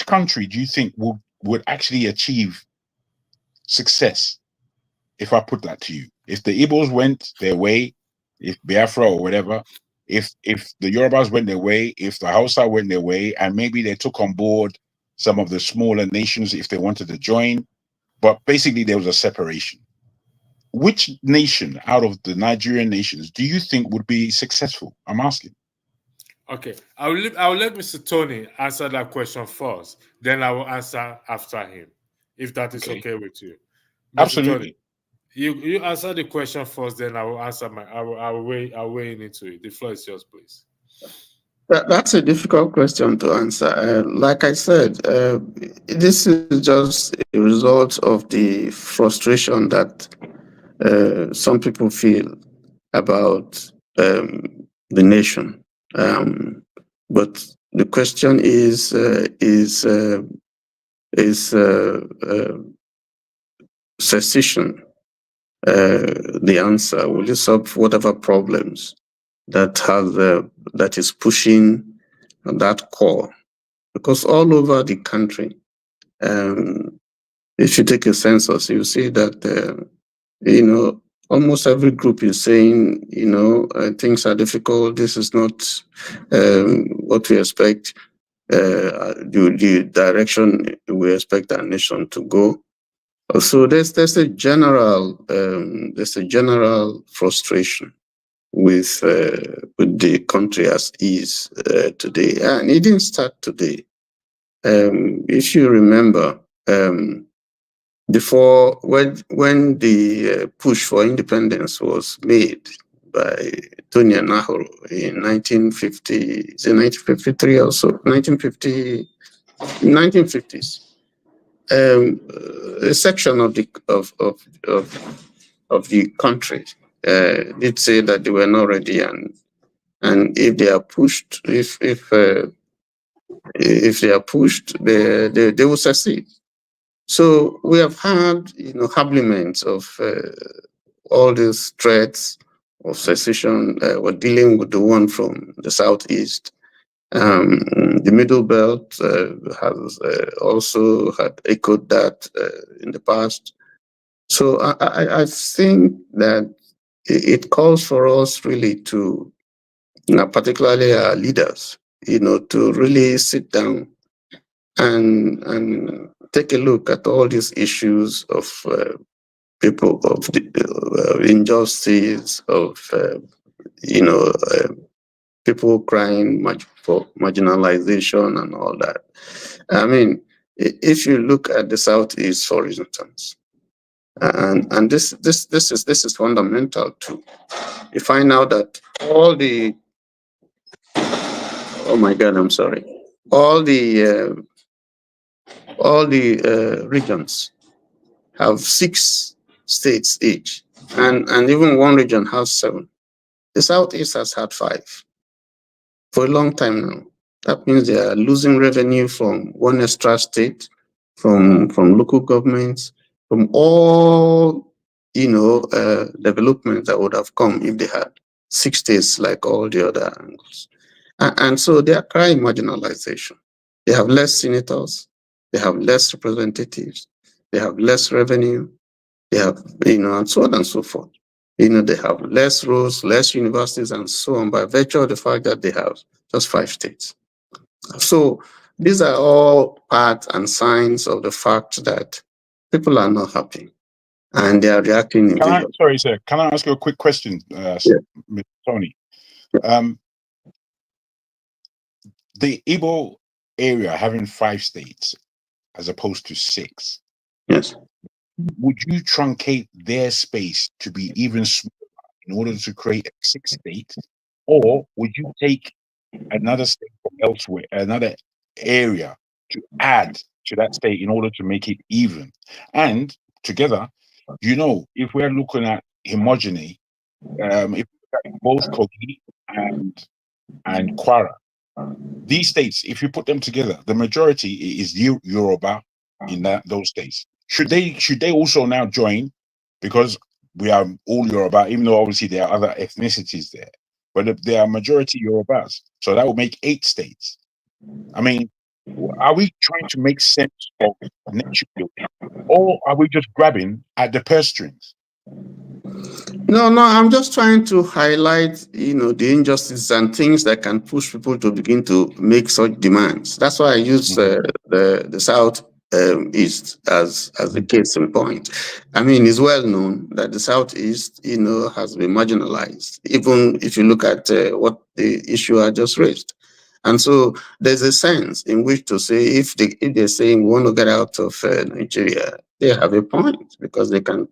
country do you think would actually achieve success? If I put that to you, if the Igbos went their way, if Biafra or whatever, if the Yorubas went their way, if the Hausa went their way, and maybe they took on board some of the smaller nations if they wanted to join, but basically there was a separation. Which nation out of the Nigerian nations do you think would be successful? I'm asking. Okay, I will let Mr. Tony answer that question first. Then I will answer after him, if that is okay with you. Mr. Absolutely. Tony, you answer the question first. Then I will answer I'll weigh into it. The floor is yours, please. That's a difficult question to answer. Like I said, this is just a result of the frustration that some people feel about the nation. But the question is secession the answer? Will it solve whatever problems that is pushing that core? Because all over the country, if you take a census, you see that almost every group is saying, things are difficult. This is not what we expect. The direction we expect our nation to go. So there's a general frustration with the country as is today, and it didn't start today. If you remember, before when the push for independence was made by Tony and Nahoro in 1953 or so, 1950s. A section of the country did say that they were not ready, and if they are pushed, if they are pushed, they will succeed. So we have had habiliments of all these threats of secession. We're dealing with the one from the southeast. The Middle Belt has also had echoed that in the past. So I think that it calls for us really to particularly our leaders, to really sit down and take a look at all these issues of people, of the, injustice, of people crying for marginalization and all that. I mean, if you look at the Southeast, for instance, and this is fundamental too. You find out that all the regions have 6 states each, and even one region has 7. The Southeast has had 5 for a long time now. That means they are losing revenue from one extra state, from local governments, from all development that would have come if they had 6 states like all the other angles. And so they are crying marginalization. They have less senators, they have less representatives, they have less revenue, they have, and so on and so forth. They have less roads, less universities, and so on, by virtue of the fact that they have just 5 states. So these are all part and signs of the fact that people are not happy and they are reacting in vigor. Sorry, sir. Can I ask you a quick question, Mr. Tony? The Igbo area having 5 states as opposed to 6. Yes. Would you truncate their space to be even smaller in order to create a 6th state, or would you take another state from elsewhere, another area, to add to that state in order to make it even? And together, if we're looking at homogeny, if we look at both Kogi and Kwara, these states, if you put them together, the majority is Yoruba in those states. Should they also now join, because we are all Yoruba, even though obviously there are other ethnicities there, but they are majority Yorubas, so that would make 8 states. I mean, are we trying to make sense of nation building, or are we just grabbing at the purse strings? No, I'm just trying to highlight, the injustices and things that can push people to begin to make such demands. That's why I use the South East as the case in point. I mean, it's well known that the Southeast, has been marginalized, even if you look at what the issue I just raised. And so there's a sense in which to say, if they're saying we want to get out of Nigeria, they have a point, because they can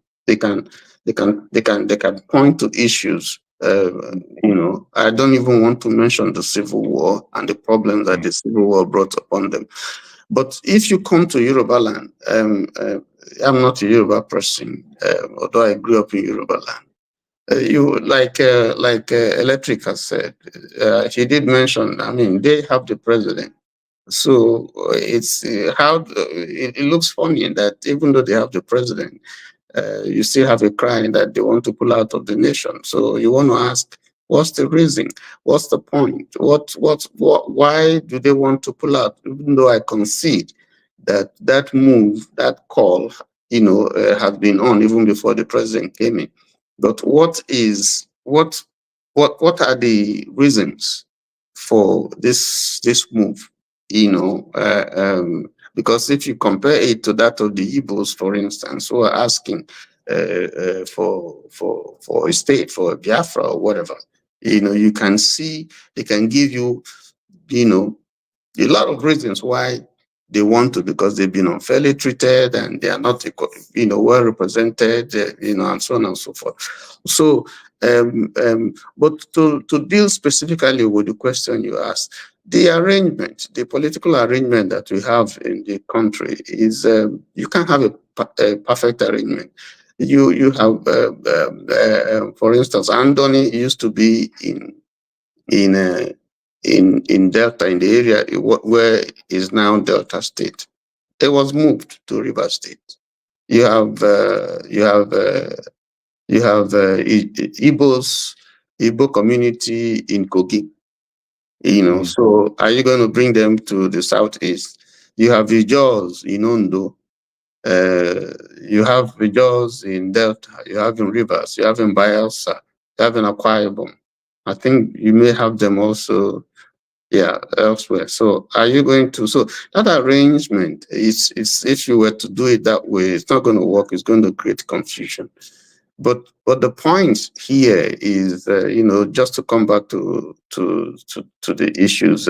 point to issues. I don't even want to mention the Civil War and the problems that the Civil War brought upon them. But if you come to Yoruba land, I'm not a Yoruba person, although I grew up in Yoruba land. You like Electric has said, he did mention, I mean, they have the president. So it's it looks funny that even though they have the president, you still have a cry that they want to pull out of the nation. So you want to ask, what's the reason? What's the point? Why do they want to pull out? Even though I concede that move, that call, has been on even before the president came in. But what are the reasons for this move? Because if you compare it to that of the Igbos, for instance, who are asking for a state, for a Biafra or whatever, you can see they can give you, a lot of reasons why they want to, because they've been unfairly treated and they are not, well represented, and so on and so forth. So, but to deal specifically with the question you asked, the arrangement, the political arrangement that we have in the country is, you can't have a perfect arrangement. You have, for instance, Andoni used to be in Delta, in the area where is now Delta State. It was moved to River State. You have Igbo community in Kogi. So are you going to bring them to the Southeast? You have Ijaws in Ondo. You have Ijaws in Delta. You have in Rivers. You have in Bayelsa. You have in Akwa Ibom. I think you may have them also, yeah, elsewhere. So are you going to, so that arrangement is if you were to do it that way, it's not going to work. It's going to create confusion. But the point here is, you know, just to come back to the issues.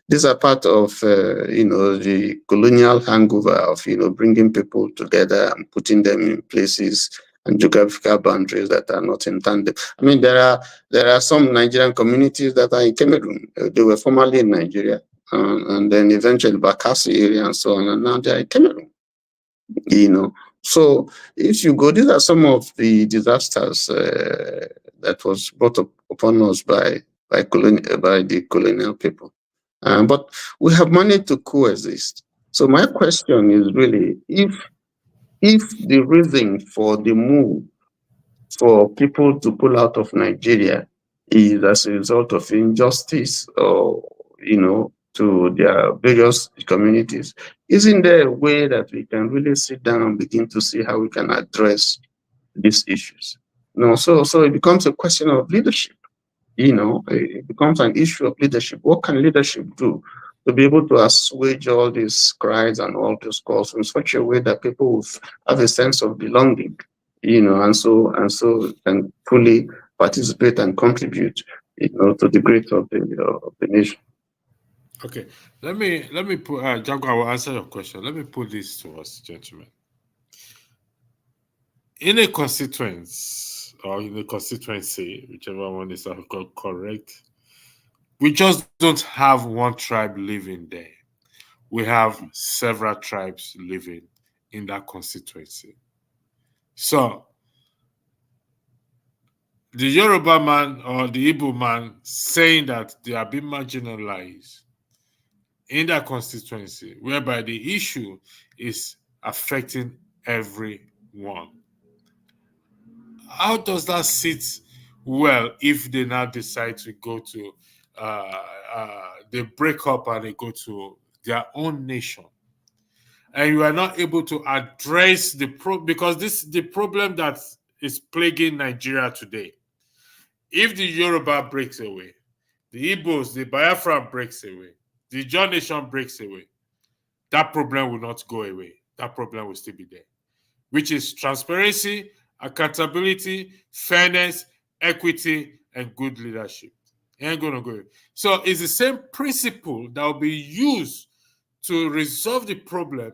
These are part of, you know, the colonial hangover of, you know, bringing people together and putting them in places and geographical boundaries that are not in tandem. I mean, there are some Nigerian communities that are in Cameroon. They were formerly in Nigeria, and then eventually Bakassi area and so on, and now they are in Cameroon. You know, so if you go, these are some of the disasters that was brought upon us by the colonial people, but we have managed to coexist. So my question is really, if the reason for the move for people to pull out of Nigeria is as a result of injustice, or, you know, to their various communities, isn't there a way that we can really sit down and begin to see how we can address these issues? No, so it becomes a question of leadership. You know, it becomes an issue of leadership. What can leadership do to be able to assuage all these cries and all these calls in such a way that people will have a sense of belonging, you know, and so can fully participate and contribute, you know, to the growth of the nation. Okay, let me put Jago, I will answer your question. Let me put this to us, gentlemen. In a constituency, or in a constituency, whichever one is correct, we just don't have one tribe living there. We have several tribes living in that constituency. So the Yoruba man or the Igbo man saying that they are being marginalized in that constituency, whereby the issue is affecting everyone. How does that sit well if they now decide to go to, they break up and they go to their own nation? And you are not able to address because this is the problem that is plaguing Nigeria today. If the Yoruba breaks away, the Igbos, the Biafra breaks away, the John Nation breaks away, that problem will not go away. That problem will still be there, which is transparency, accountability, fairness, equity, and good leadership. It ain't gonna go. So it's the same principle that will be used to resolve the problem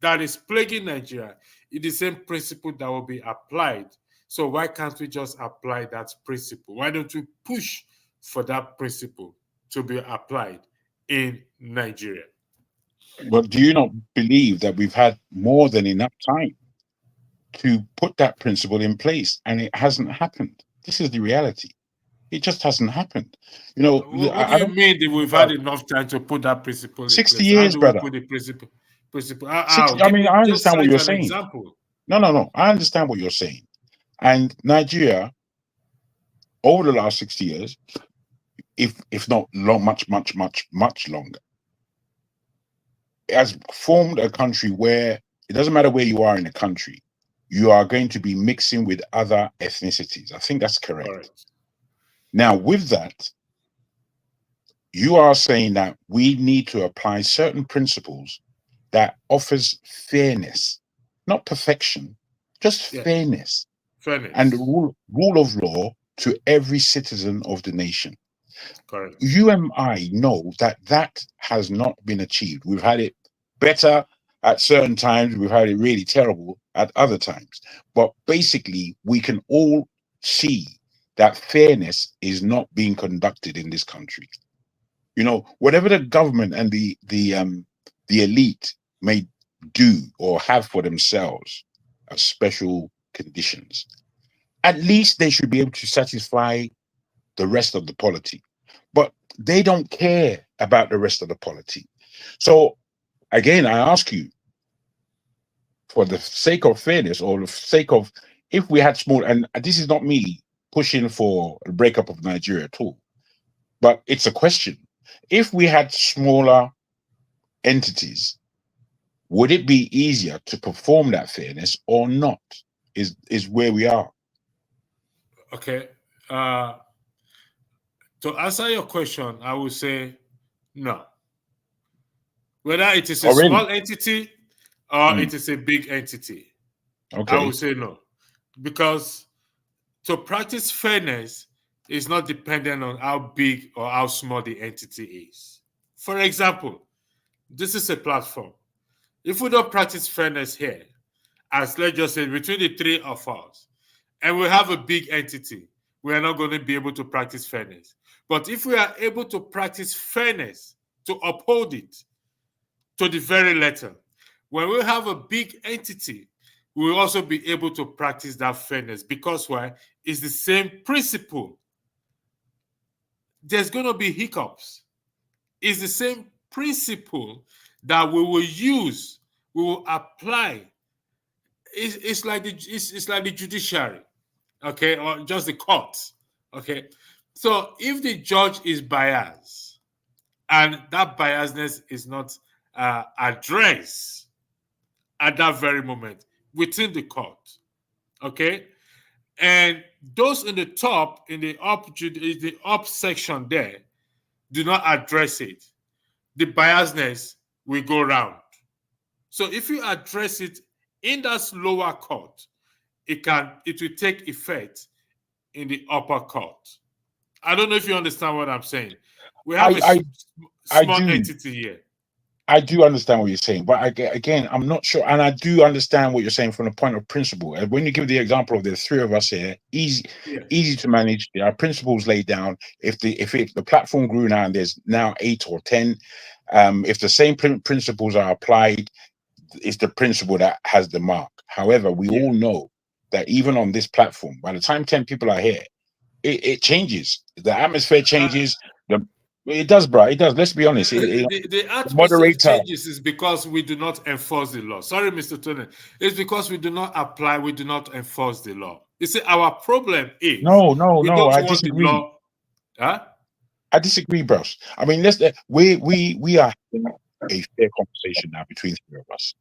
that is plaguing Nigeria. It's the same principle that will be applied. So why can't we just apply that principle? Why don't we push for that principle to be applied in Nigeria? But do you not believe that we've had more than enough time to put that principle in place, and it hasn't happened? This is the reality. It just hasn't happened. You know, what do you mean that we've had enough time to put that principle in 60 place? years, How do brother. we put the principle? 60, I mean, I understand what you're saying. Example. No. I understand what you're saying. And Nigeria, over the last 60 years, if not much longer, has formed a country where it doesn't matter where you are in the country, you are going to be mixing with other ethnicities. I think that's correct. Now, with that, you are saying that we need to apply certain principles that offers fairness, not perfection, just fairness. And the rule of law to every citizen of the nation. Correct. You and I know that has not been achieved. We've had it better at certain times. We've had it really terrible at other times. But basically, we can all see that fairness is not being conducted in this country. You know, whatever the government and the elite may do or have for themselves as special conditions, at least they should be able to satisfy the rest of the polity. But they don't care about the rest of the polity. So again, I ask you, for the sake of fairness, or the sake of, if we had small, and this is not me pushing for a breakup of Nigeria at all, but it's a question. If we had smaller entities, would it be easier to perform that fairness or not? Is where we are. Okay. To answer your question, I would say no. Whether it is a Already? small entity or it is a big entity, I would say no. Because to practice fairness is not dependent on how big or how small the entity is. For example, this is a platform. If we don't practice fairness here, as let's just say between the three of us, and we have a big entity, we are not going to be able to practice fairness. But if we are able to practice fairness, to uphold it to the very letter, when we have a big entity, we will also be able to practice that fairness. Because why? It's the same principle. There's going to be hiccups. It's the same principle that we will use, we will apply. It's like the judiciary, okay, or just the courts, okay. So if the judge is biased and that biasness is not addressed at that very moment within the court, okay, and those in the top, in the up section there, do not address it, the biasness will go round. So if you address it in that lower court, it will take effect in the upper court. I don't know if you understand what I'm saying. We have a small entity here. I do understand what you're saying, but again, I'm not sure. And I do understand what you're saying from the point of principle. And when you give the example of the three of us here, easy to manage. There are principles laid down. If the platform grew now and there's now 8 or 10, if the same principles are applied, it's the principle that has the mark. However, we all know that even on this platform, by the time 10 people are here, it changes. The atmosphere changes. It does, bro. It does. Let's be honest. The atmosphere changes is because we do not enforce the law. Sorry, Mr. Tony. It's because we do not apply, we do not enforce the law. You see, our problem is no. I disagree. Huh? I disagree, bros. I mean, we are having a fair conversation now between the three of us.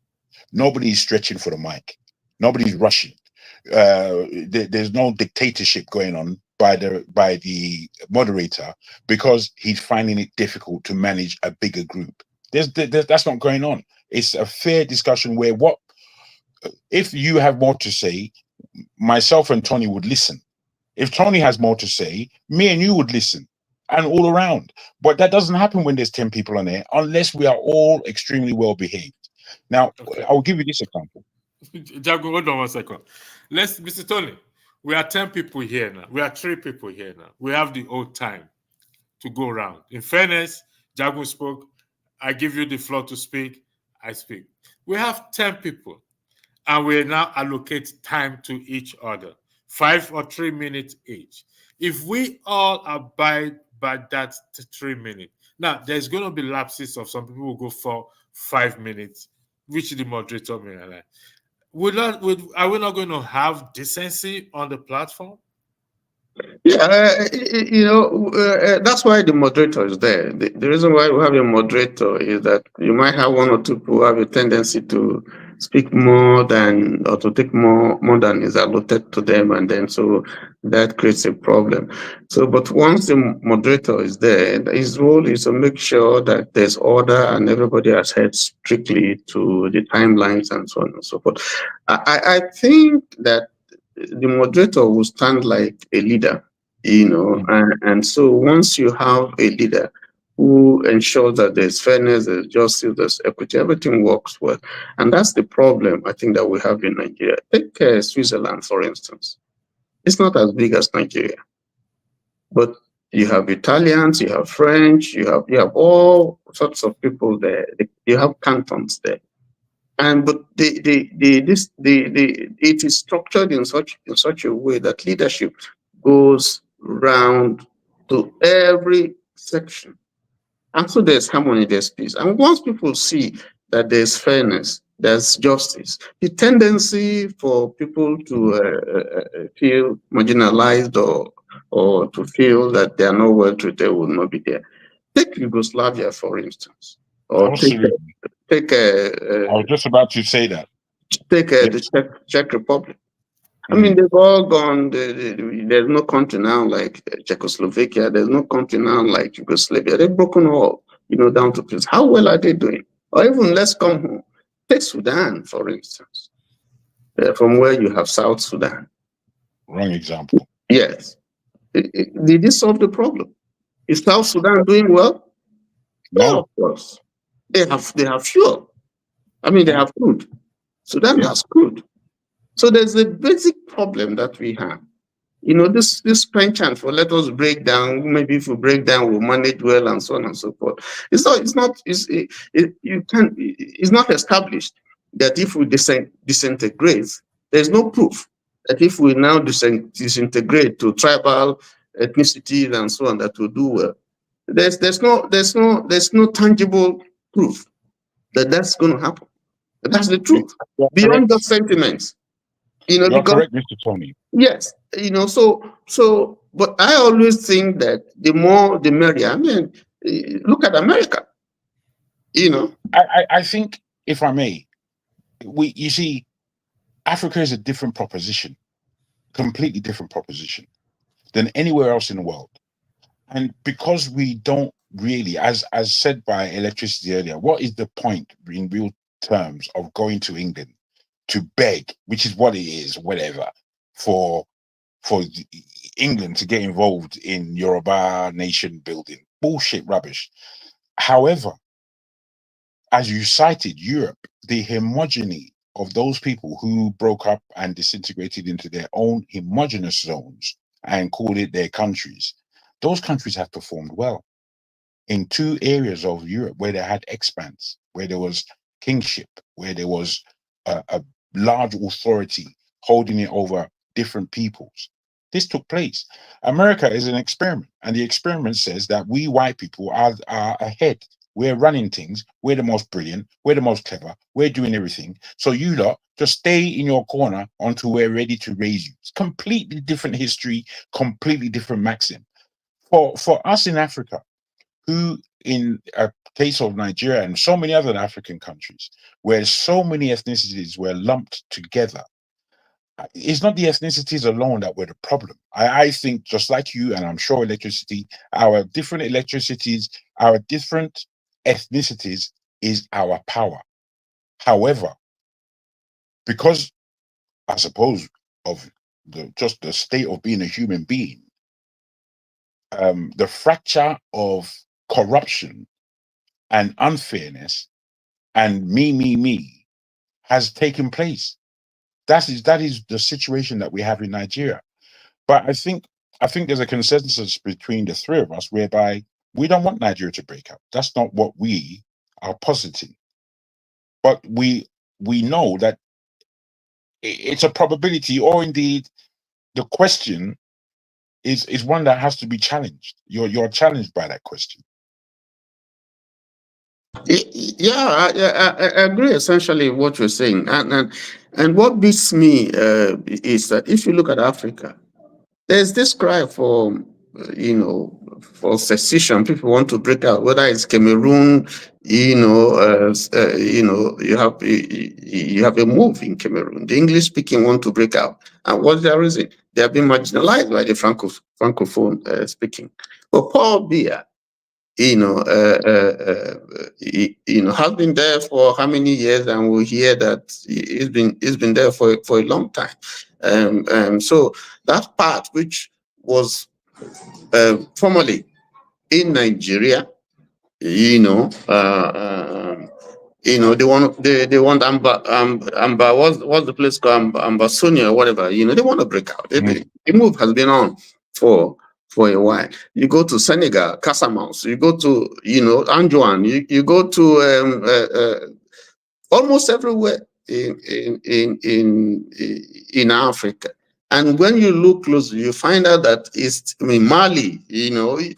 Nobody's stretching for the mic. Nobody's rushing. There's no dictatorship going on by the moderator because he's finding it difficult to manage a bigger group. That's not going on. It's a fair discussion where if you have more to say, myself and Tony would listen. If Tony has more to say, me and you would listen, and all around. But that doesn't happen when there's 10 people on there unless we are all extremely well behaved. Now, I'll give you this example. Jago, hold on 1 second. Mr. Tony, we are 10 people here now. We are 3 people here now. We have the old time to go around. In fairness, Jago spoke. I give you the floor to speak. I speak. We have 10 people, and we now allocate time to each other, 5 or 3 minutes each. If we all abide by that 3 minutes, now there's going to be lapses of some people will go for 5 minutes, which the moderator may allow. Are we not going to have decency on the platform? Yeah, that's why the moderator is there. The reason why we have a moderator is that you might have 1 or 2 people who have a tendency to speak more than, or to take more than is allotted to them, and then so that creates a problem. So, but once the moderator is there, his role is to make sure that there's order and everybody adheres strictly to the timelines and so on and so forth. I think that the moderator will stand like a leader, and so once you have a leader who ensures that there's fairness, there's justice, there's equity, everything works well. And that's the problem I think that we have in Nigeria. Take Switzerland, for instance. It's not as big as Nigeria, but you have Italians, you have French, you have all sorts of people there. You have cantons there. But it is structured in such a way that leadership goes round to every section. And so there's harmony, there's peace. And once people see that there's fairness, there's justice, the tendency for people to feel marginalized or to feel that they are not well treated will not be there. Take Yugoslavia, for instance, or take I was just about to say that. Take the Czech Republic. I mean, they've all gone. There's no country now like Czechoslovakia. There's no country now like Yugoslavia. They've broken all, down to peace. How well are they doing? Or even let's come home. Take Sudan, for instance, from where you have South Sudan. Wrong example. Yes. Did this solve the problem? Is South Sudan doing well? No, of course. They have fuel. I mean, they have crude. Sudan has crude. So there's a basic problem that we have. This penchant for let us break down. Maybe if we break down, we'll manage well, and so on and so forth. It's not established that if we disintegrate, there's no proof that if we now disintegrate to tribal ethnicities and so on, that will do well. There's no tangible proof that that's going to happen. But that's the truth. Beyond the sentiments. You're Because correct, Mr. Tony. yes, but I always think that the more the merrier. I mean, look at America. I think, if I may, you see, Africa is a different proposition, completely different proposition than anywhere else in the world. And because we don't really, as said by electricity earlier, what is the point in real terms of going to England to beg, which is what it is, whatever, for England to get involved in Yoruba nation building? Bullshit, rubbish. However, as you cited, Europe, the homogeny of those people who broke up and disintegrated into their own homogeneous zones and called it their countries, those countries have performed well in two areas of Europe where they had expanse, where there was kingship, where there was a large authority holding it over different peoples. This took place. America is an experiment, and the experiment says that we white people are ahead. We're running things. We're the most brilliant. We're the most clever. We're doing everything. So you lot just stay in your corner until we're ready to raise you. It's completely different history, completely different maxim. For us in Africa, who in a case of Nigeria and so many other African countries, where so many ethnicities were lumped together, it's not the ethnicities alone that were the problem. I think, just like you, and I'm sure electricity, our different electricities, our different ethnicities is our power. However, because I suppose of just the state of being a human being, the fracture of corruption and unfairness and me has taken place. That is the situation that we have in Nigeria. But I think there's a consensus between the three of us whereby we don't want Nigeria to break up. That's not what we are positing. But we know that it's a probability, or indeed the question is one that has to be challenged. You're challenged by that question. Yeah, I agree essentially with what you're saying. And what beats me is that if you look at Africa, there's this cry for, for secession. People want to break out, whether it's Cameroon, you have a move in Cameroon. The English-speaking want to break out. And what's their reason? They have been marginalized by the Francophone speaking. But Paul Biya, has been there for how many years, and we hear that he's been there for a long time. So that part which was formerly in Nigeria, they want what's the place called Ambasonia or whatever. They want to break out. The move has been on for a while. You go to Senegal, Casamance, you go to Anjouan, you go to almost everywhere in Africa. And when you look closely, you find out that Mali, you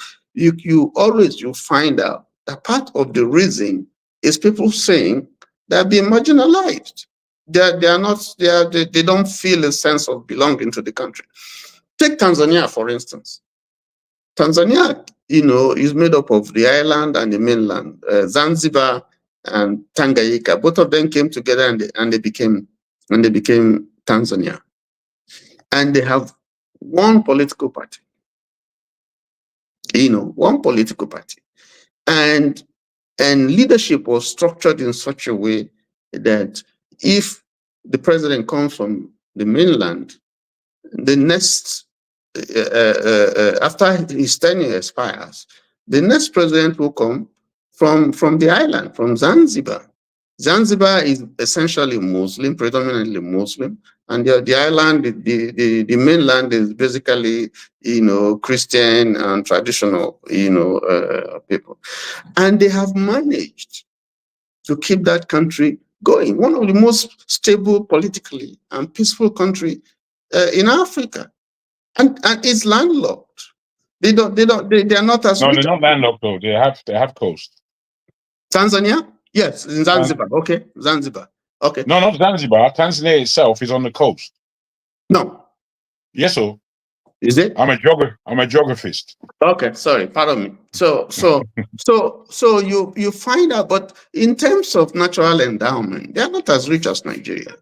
find out that part of the reason is people saying they're being marginalized. They don't feel a sense of belonging to the country. Take Tanzania, for instance. Tanzania, is made up of the island and the mainland, Zanzibar and Tanganyika. Both of them came together and they became Tanzania. and they have one political party. One political party, and leadership was structured in such a way that if the president comes from the mainland, the next after his tenure expires, the next president will come from the island, from Zanzibar. Zanzibar is essentially Muslim, predominantly Muslim, and the island, the mainland is basically, Christian and traditional, people. And they have managed to keep that country going. One of the most stable politically and peaceful country in Africa. And it's landlocked. They are not as No, rich. they're not landlocked though. They have coast. Tanzania? Yes, in Zanzibar. Okay, Zanzibar. Okay. No, not Zanzibar. Tanzania itself is on the coast. No. Yes, sir. Is it? I'm a geographist. Okay, sorry, pardon me. So you find out, but in terms of natural endowment, they are not as rich as Nigeria.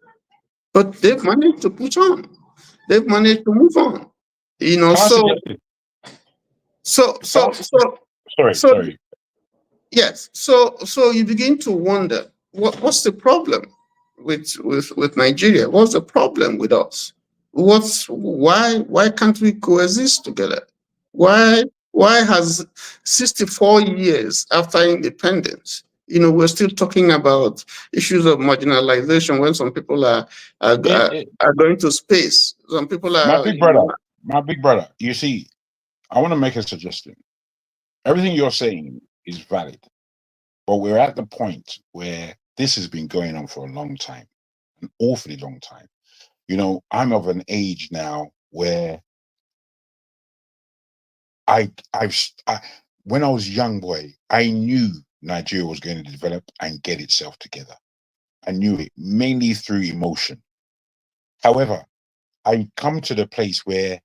But they've managed to push on. They've managed to move on. Sorry. Yes. So you begin to wonder what's the problem with Nigeria? What's the problem with us? Why can't we coexist together? Why has 64 years after independence, we're still talking about issues of marginalization when some people are going to space. Some people are my big brother. You see, I want to make a suggestion. Everything you're saying is valid, but we're at the point where this has been going on for a long time, an awfully long time. I'm of an age now where when I was a young boy, I knew Nigeria was going to develop and get itself together. I knew it mainly through emotion. However, I come to the place where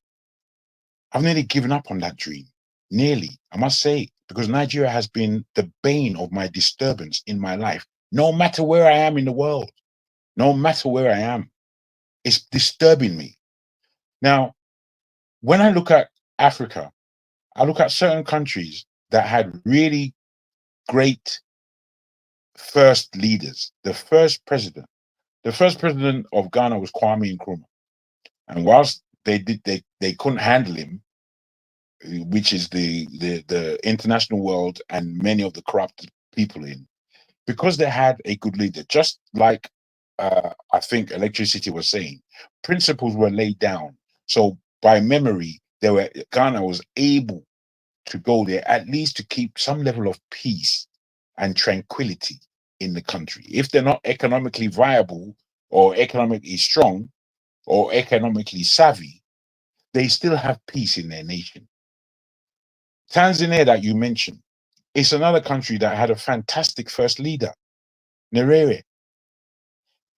I've nearly given up on that dream. Nearly, I must say, because Nigeria has been the bane of my disturbance in my life. No matter where I am in the world, no matter where I am, it's disturbing me. Now, when I look at Africa, I look at certain countries that had really great first leaders. The first president of Ghana was Kwame Nkrumah. And whilst they couldn't handle him, which is the international world and many of the corrupt people in, because they had a good leader, just like I think electricity was saying, principles were laid down. So by memory, Ghana was able to go there at least to keep some level of peace and tranquility in the country. If they're not economically viable or economically strong or economically savvy, they still have peace in their nation. Tanzania, that you mentioned, is another country that had a fantastic first leader, Nyerere.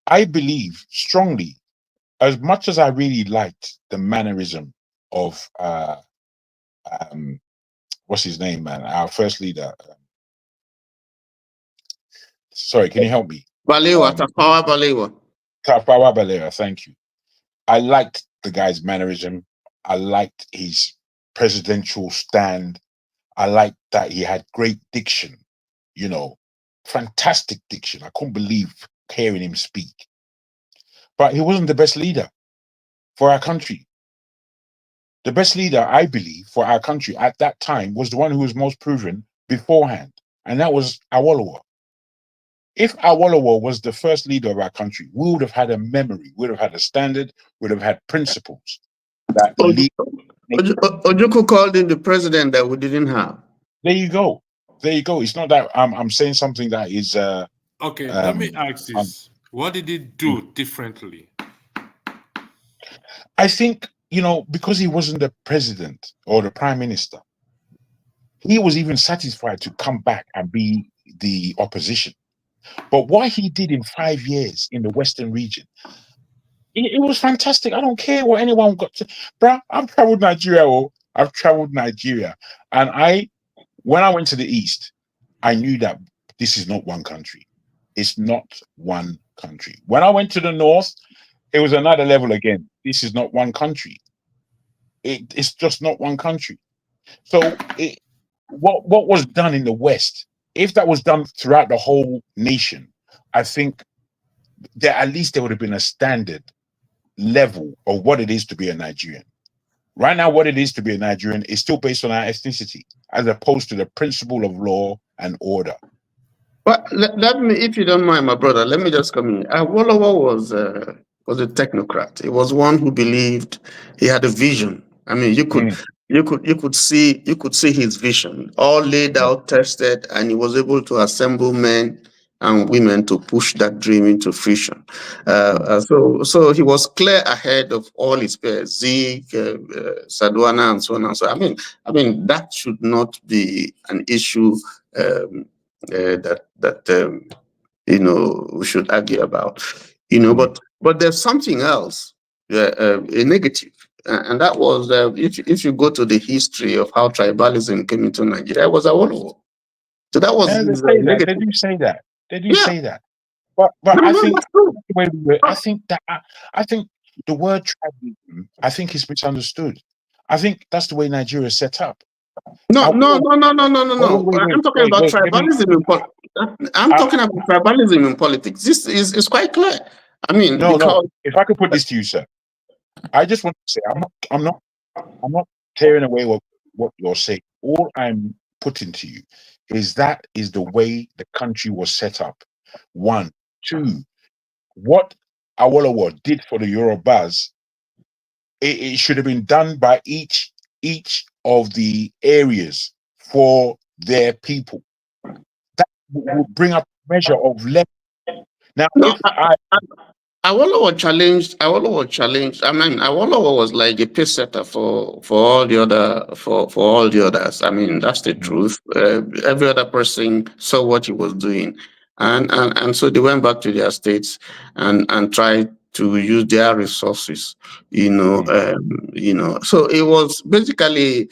I believe strongly, as much as I really liked the mannerism of what's his name, man? Our first leader. Sorry, can you help me? Balewa, Tafawa Balewa. Tafawa Balewa, thank you. I liked the guy's mannerism. I liked his presidential stand. I liked that he had great diction, fantastic diction. I couldn't believe hearing him speak. But he wasn't the best leader for our country. The best leader, I believe, for our country at that time was the one who was most proven beforehand, and that was Awolowo. If Awolowo was the first leader of our country, we would have had a memory, we would have had a standard, we would have had principles. Ojukwu called him the president that we didn't have. There you go. It's not that I'm saying something that is. Okay, let me ask this: what did he do differently? I think because he wasn't the president or the prime minister, he was even satisfied to come back and be the opposition. But what he did in 5 years in the Western region, it was fantastic. I don't care what anyone got to. Bruh, I've traveled Nigeria. And when I went to the East, I knew that this is not one country. It's not one country. When I went to the North, it was another level again. This is not one country. It's just not one country. So what was done in the West, if that was done throughout the whole nation, I think that at least there would have been a standard level of what it is to be a Nigerian. Right now, what it is to be a Nigerian is still based on our ethnicity, as opposed to the principle of law and order. But let me, if you don't mind, my brother, let me just come in. Awolowo was a technocrat. He was one who believed he had a vision. I mean, you could see his vision all laid out, tested, and he was able to assemble men and women to push that dream into fruition. So he was clear ahead of all his peers, Zeke, Sadwana, and so on and so on. I mean that should not be an issue that we should argue about. But there's something else, a negative, and that was if you go to the history of how tribalism came into Nigeria, it was Awolowo. So that was negative. They do say that. They do say that. But I think I think the word tribalism, I think, is misunderstood. I think that's the way Nigeria is set up. No. I'm talking about tribalism. I'm talking about tribalism in politics. This is quite clear. I mean, no. If I could put this to you, sir, I just want to say I'm not tearing away what you're saying. All I'm putting to you is that is the way the country was set up. 1, 2, what Awolowo did for the Yorubas, it should have been done by each of the areas for their people. That will bring up a measure of level. Now, Awolowo challenged. I mean, Awolowo was like a pace setter for all the others. I mean, that's the truth. Every other person saw what he was doing, and so they went back to their states and tried to use their resources. So it was basically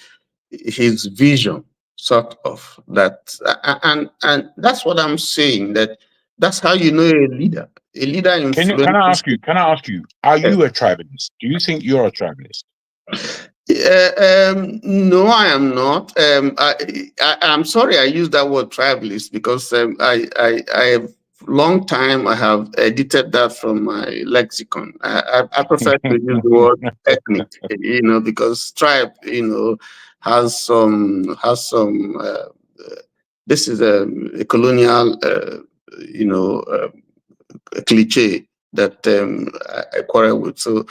his vision, sort of, that, and that's what I'm saying. That's how you know a leader. A leader influences. Can I ask you? Are you a tribalist? Do you think you're a tribalist? No, I am not. I'm sorry I used that word tribalist because I have long time I have edited that from my lexicon. I prefer to use the word ethnic, because tribe, has some. This is a colonial, cliche that I quarrel with. So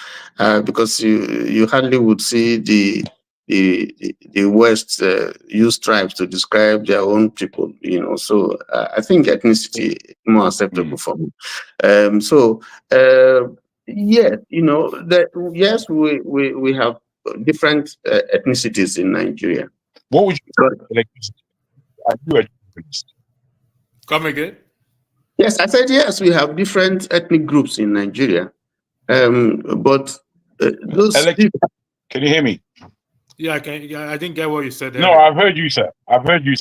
because you hardly would see the West use tribes to describe their own people, So I think ethnicity is more acceptable for me. Yes, yes, we have different ethnicities in Nigeria. What would you say? Are you a tribalist? Come again? Yes, I said yes. We have different ethnic groups in Nigeria, but those. Can you hear me? Yeah, I can. Yeah, I didn't get what you said. No, I've heard you, sir. I've heard you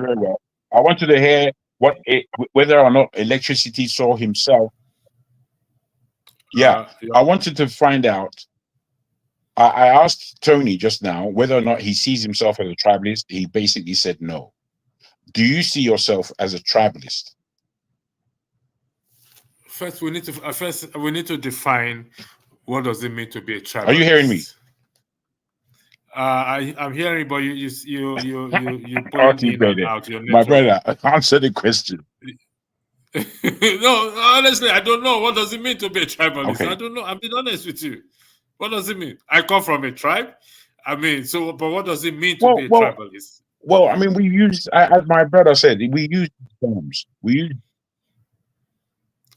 very well. I wanted to hear whether or not electricity saw himself. Yeah, I wanted to find out. I asked Tony just now whether or not he sees himself as a tribalist. He basically said no. Do you see yourself as a tribalist? First, we need to define what does it mean to be a tribalist. Are you hearing me? I'm hearing, but you put in and out your network. My brother, answer the question. No, honestly, I don't know. What does it mean to be a tribalist? Okay. I don't know. I'm being honest with you. What does it mean? I come from a tribe. I mean, but what does it mean to be a tribalist? Well, I mean, we use, as my brother said, we use terms. We use.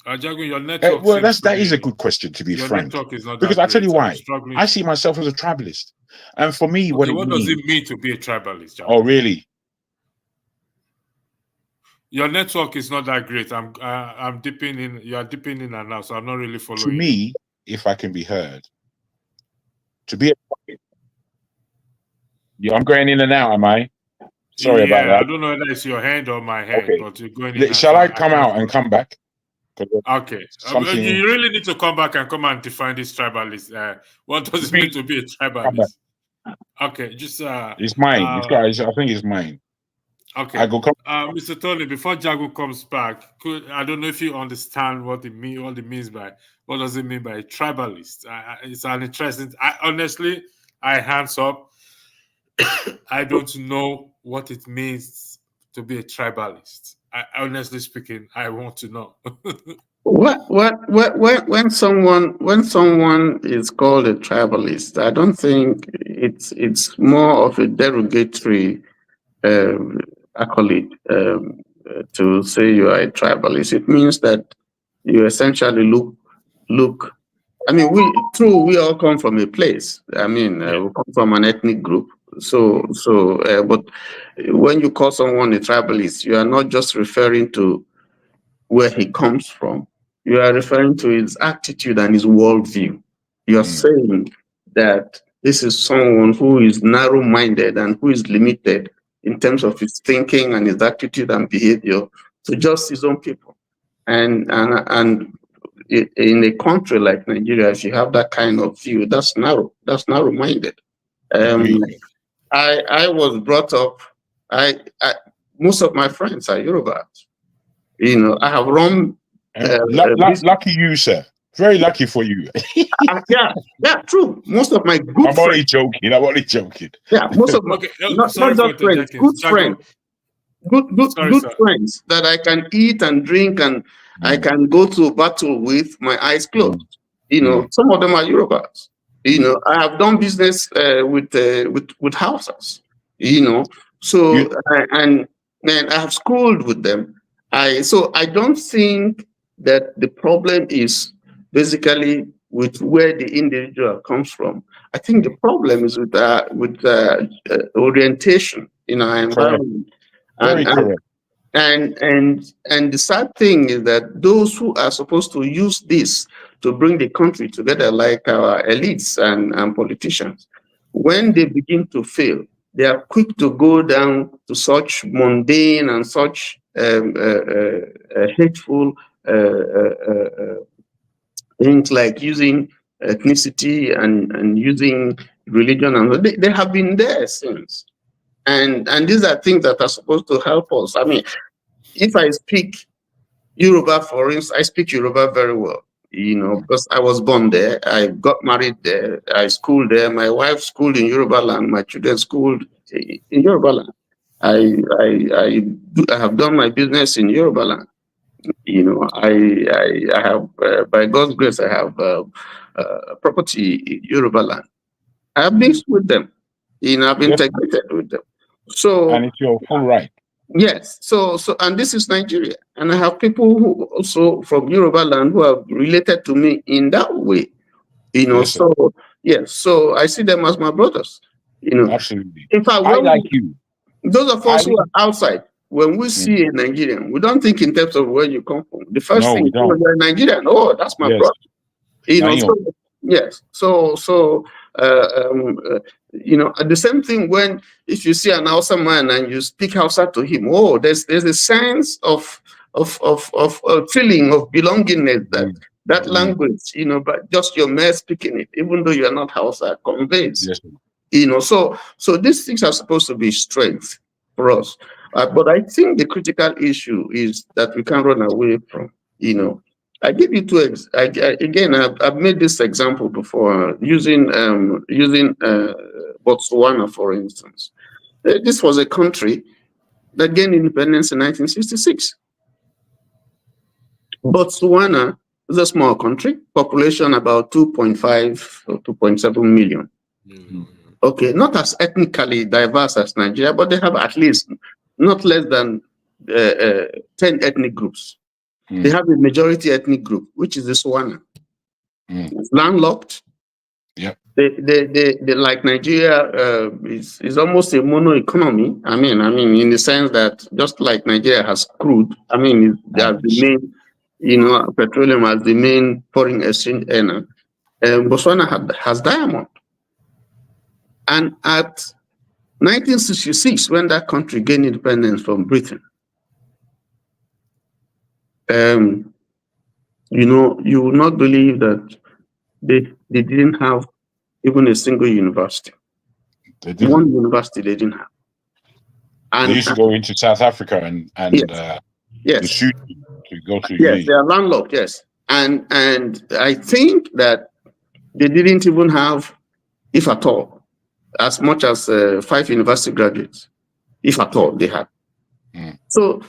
Jagun, your network. Well, that is a good question, to be frank. Because I tell you why. I see myself as a tribalist, and for me, what does it mean to be a tribalist, Jagun? Oh, really? Your network is not that great. I'm dipping in. You are dipping in and out, so I'm not really following. To me, if I can be heard, to be a. Yeah, I'm going in and out. Am I? Sorry about that. I don't know whether it's your hand or my hand, but you're going in. Shall I come out and come back? Okay. Something. You really need to come back and come and define this tribalist. What does it mean to be a tribalist? Okay, just it's mine. I think it's mine. Okay. Mr. Tony, before Jago comes back, I don't know if you understand what it means by what does it mean by a tribalist. It's an interesting. Honestly, hands up. I don't know what it means to be a tribalist. Honestly speaking, I want to know. When someone is called a tribalist, I don't think it's more of a derogatory accolade to say you are a tribalist. It means that you essentially look. I mean, we all come from a place. I mean, we come from an ethnic group. But when you call someone a tribalist, you are not just referring to where he comes from. You are referring to his attitude and his worldview. You are saying that this is someone who is narrow-minded and who is limited in terms of his thinking and his attitude and behavior to just his own people. And in a country like Nigeria, if you have that kind of view, that's narrow-minded. I was brought up. Most of my friends are Yoruba. You know, I have run. Lucky you, sir. Very lucky for you. yeah, true. Most of my good friends. I'm only joking. Yeah, most of my not just friends, good friends. Good friends that I can eat and drink and I can go to battle with my eyes closed. You know, some of them are Yorubas. You know, I have done business with Hausas. You know, so and I have schooled with them. So I don't think that the problem is basically with where the individual comes from. I think the problem is with orientation in our environment. Very correct. And the sad thing is that those who are supposed to use this to bring the country together, like our elites and politicians, when they begin to fail, they are quick to go down to such mundane and such hateful things like using ethnicity and using religion, and they have been there since. And these are things that are supposed to help us. I mean, if I speak Yoruba, for instance, I speak Yoruba very well, you know, because I was born there. I got married there. I schooled there. My wife schooled in Yoruba land. My children schooled in Yoruba land. I have done my business in Yoruba land. You know, I have, by God's grace, I have property in Yoruba land. I have mixed with them. You know, I've integrated with them. So, and it's your full right. Yes. So, and this is Nigeria, and I have people who also from Yoruba land who are related to me in that way. You know, so I see them as my brothers. You know, absolutely. In fact, I like you. Those of us who are outside, when we see a Nigerian, we don't think in terms of where you come from. The first thing we don't. You're a Nigerian. Oh, that's my brother. You know. So, yes. So. You know, the same thing when if you see an Hausa man and you speak Hausa to him, oh, there's a sense of feeling of belongingness that language, you know, but just your mere speaking it, even though you are not Hausa, conveys. Yes. You know, so these things are supposed to be strength for us. But I think the critical issue is that we can't run away from, you know. I give you two. Again, I've made this example before using Botswana, for instance. This was a country that gained independence in 1966. Botswana is a small country, population about 2.5 or 2.7 million. Okay, not as ethnically diverse as Nigeria, but they have at least not less than 10 ethnic groups. They have a majority ethnic group, which is the Swana. It's landlocked. Yeah. They like Nigeria is almost a mono economy. I mean, in the sense that just like Nigeria has crude, I mean, they have the main, you know, petroleum as the main foreign exchange earner. Botswana has diamond. And at 1966, when that country gained independence from Britain, You know, you will not believe that they didn't have even a single university. They didn't. One university they didn't have. And they used to go into South Africa and yes. the shoot to go to Yes, they are landlocked, yes. And I think that they didn't even have, if at all, as much as 5 university graduates, if at all they had. So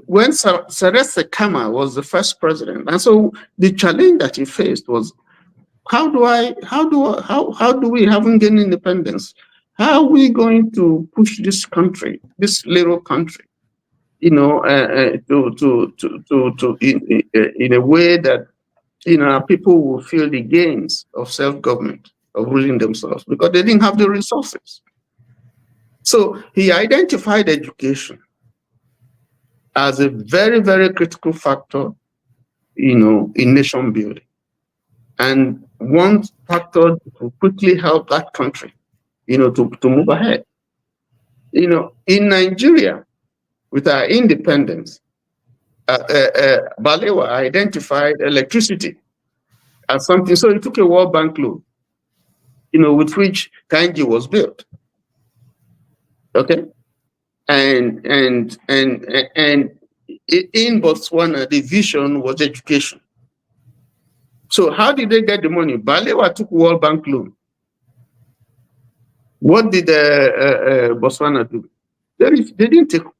when Seretse Khama was the first president, and so the challenge that he faced was, how do we haven't gained independence? How are we going to push this country, this little country, you know, in a way that, you know, people will feel the gains of self-government, of ruling themselves, because they didn't have the resources. So he identified education as a very, very critical factor, you know, in nation building. And one factor to quickly help that country, you know, to move ahead. You know, in Nigeria, with our independence, Balewa identified electricity as something. So he took a World Bank loan, you know, with which Kanji was built. Okay, and in Botswana, the vision was education. So how did they get the money? Balewa took World Bank loan. What did Botswana do? They didn't take loan.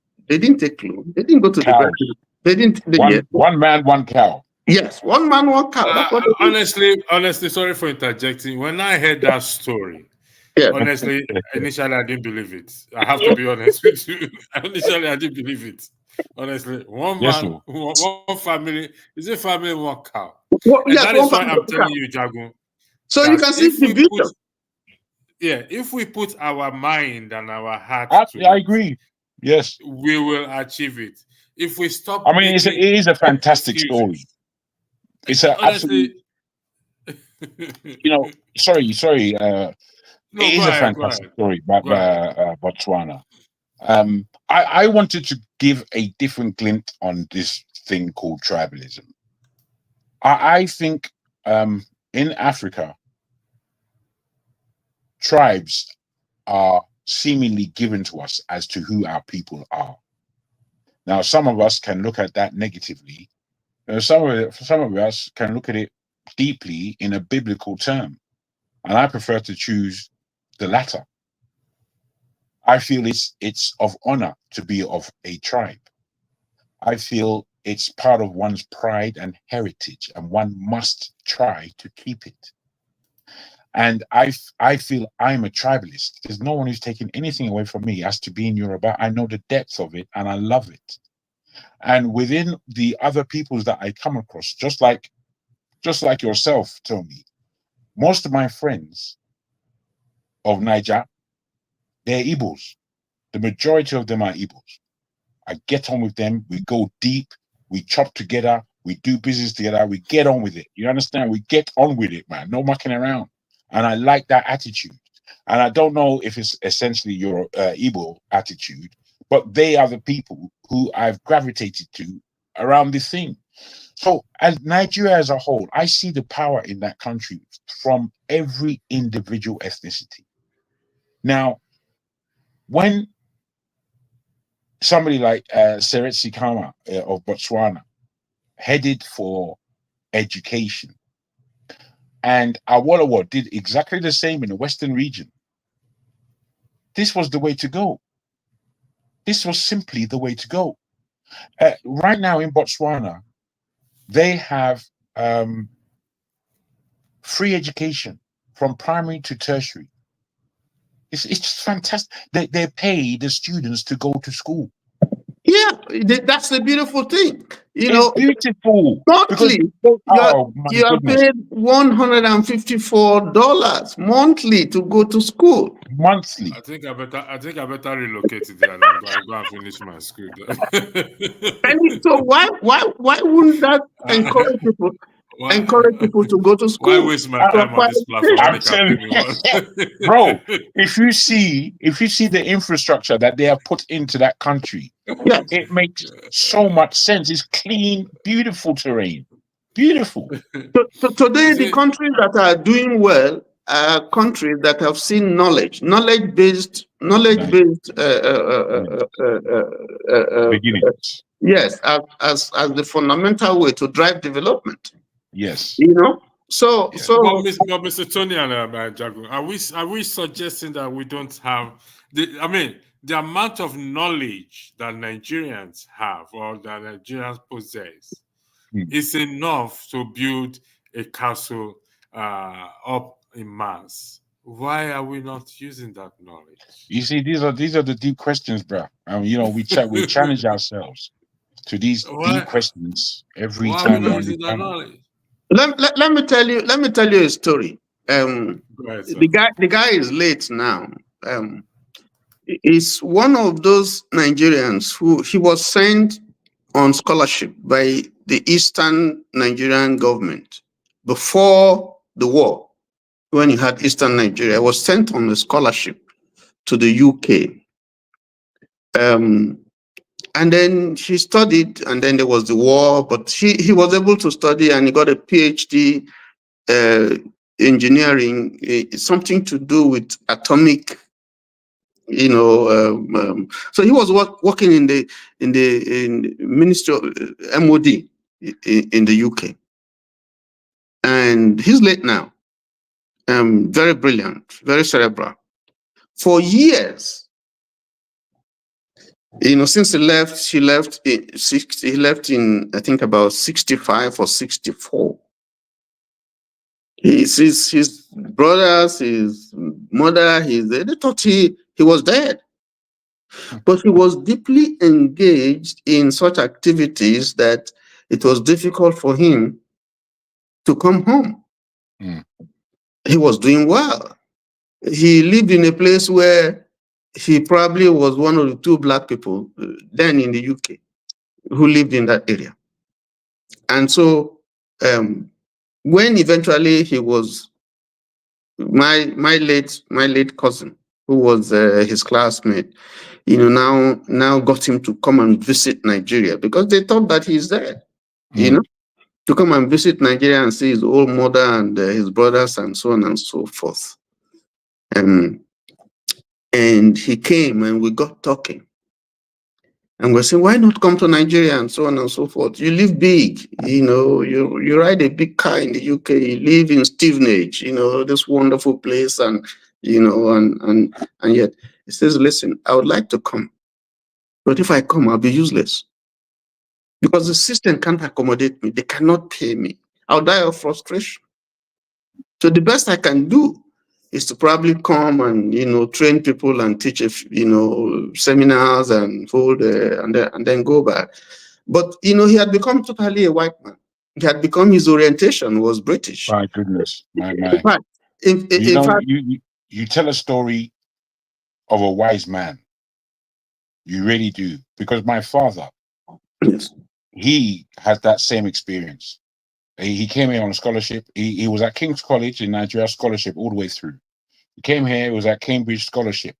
They didn't go to the bank. They didn't. One man, one cow. Yes, one man, one cow. That's what honestly, sorry for interjecting. When I heard that story, honestly, initially I didn't believe it. I have to be honest with you. Initially, I didn't believe it. Honestly, one man, one family. Is a family, one cow. And that is why I'm telling you, Jagun. So you can see the vision. If we put our mind and our heart I agree. Yes, we will achieve it. If we stop, I mean, it is a fantastic story. It's a honestly, you know, sorry. It is a fantastic story about Botswana. I wanted to give a different glint on this thing called tribalism. I think in Africa, tribes are seemingly given to us as to who our people are. Now, some of us can look at that negatively. Some of us can look at it deeply in a biblical term. And I prefer to choose the latter. I feel it's of honor to be of a tribe. I feel it's part of one's pride and heritage, and one must try to keep it. And I feel I'm a tribalist. There's no one who's taking anything away from me as to being Yoruba. I know the depth of it and I love it. And within the other peoples that I come across, just like yourself, Tony, most of my friends of Niger, they're Igbos. The majority of them are Igbos. I get on with them. We go deep. We chop together. We do business together. We get on with it. You understand? We get on with it, man. No mucking around. And I like that attitude. And I don't know if it's essentially your Igbo attitude, but they are the people who I've gravitated to around this thing. So as Nigeria as a whole, I see the power in that country from every individual ethnicity. Now, when somebody like Seretse Khama of Botswana headed for education, and Awolowo did exactly the same in the Western region, this was the way to go. This was simply the way to go. Right now in Botswana, they have free education from primary to tertiary. It's fantastic. They pay the students to go to school. Yeah, that's the beautiful thing. You it's know, beautiful. Monthly, you are paid $154 monthly to go to school. Monthly. I think I better relocate to there and go and finish my school. And so why wouldn't that encourage people? Encourage people to go to school. Why waste my time on this platform? I'm telling you, bro. If you see the infrastructure that they have put into that country, it makes so much sense. It's clean, beautiful terrain. Beautiful. So today, the countries that are doing well are countries that have seen knowledge-based beginnings. Yes, as the fundamental way to drive development. Yes. You know, so Yeah. so. But Mr. Tony and Jago, are we suggesting that we don't have the amount of knowledge that Nigerians have or that Nigerians possess is enough to build a castle up in mass? Why are we not using that knowledge? You see, these are the deep questions, bro. You know, we challenge ourselves to these deep questions every time we're on the panel. Let me tell you a story. The guy is late now. Is one of those Nigerians who he was sent on scholarship by the Eastern Nigerian government before the war. When he had Eastern Nigeria, was sent on a scholarship to the UK. And then he studied, and then there was the war, but he was able to study, and he got a PhD engineering, something to do with atomic, you know. So he was working in the Ministry of MOD in the UK, and he's late now. Very brilliant, very cerebral. For years, you know, since he left in I think about 65 or 64. His brothers, his mother, they thought he was dead. But he was deeply engaged in such activities that it was difficult for him to come home. He was doing well. He lived in a place where he probably was one of the 2 black people then in the UK who lived in that area. And so when eventually he was, my late cousin, who was his classmate, you know, now got him to come and visit Nigeria because they thought that he's there, you know, to come and visit Nigeria and see his old mother and his brothers and so on and so forth. And he came and we got talking. And we're saying, why not come to Nigeria and so on and so forth? You live big, you know, you ride a big car in the UK, you live in Stevenage, you know, this wonderful place, and you know, and yet he says, listen, I would like to come, but if I come, I'll be useless. Because the system can't accommodate me, they cannot pay me. I'll die of frustration. So the best I can do is to probably come and, you know, train people and teach, you know, seminars and hold and then go back. But, you know, he had become totally a white man. He had become, his orientation was British. My goodness, my. In fact, you tell a story of a wise man. You really do. Because my father, yes, he had that same experience. He came here on a scholarship. He was at King's College in Nigeria, scholarship all the way through. He came here, he was at Cambridge scholarship.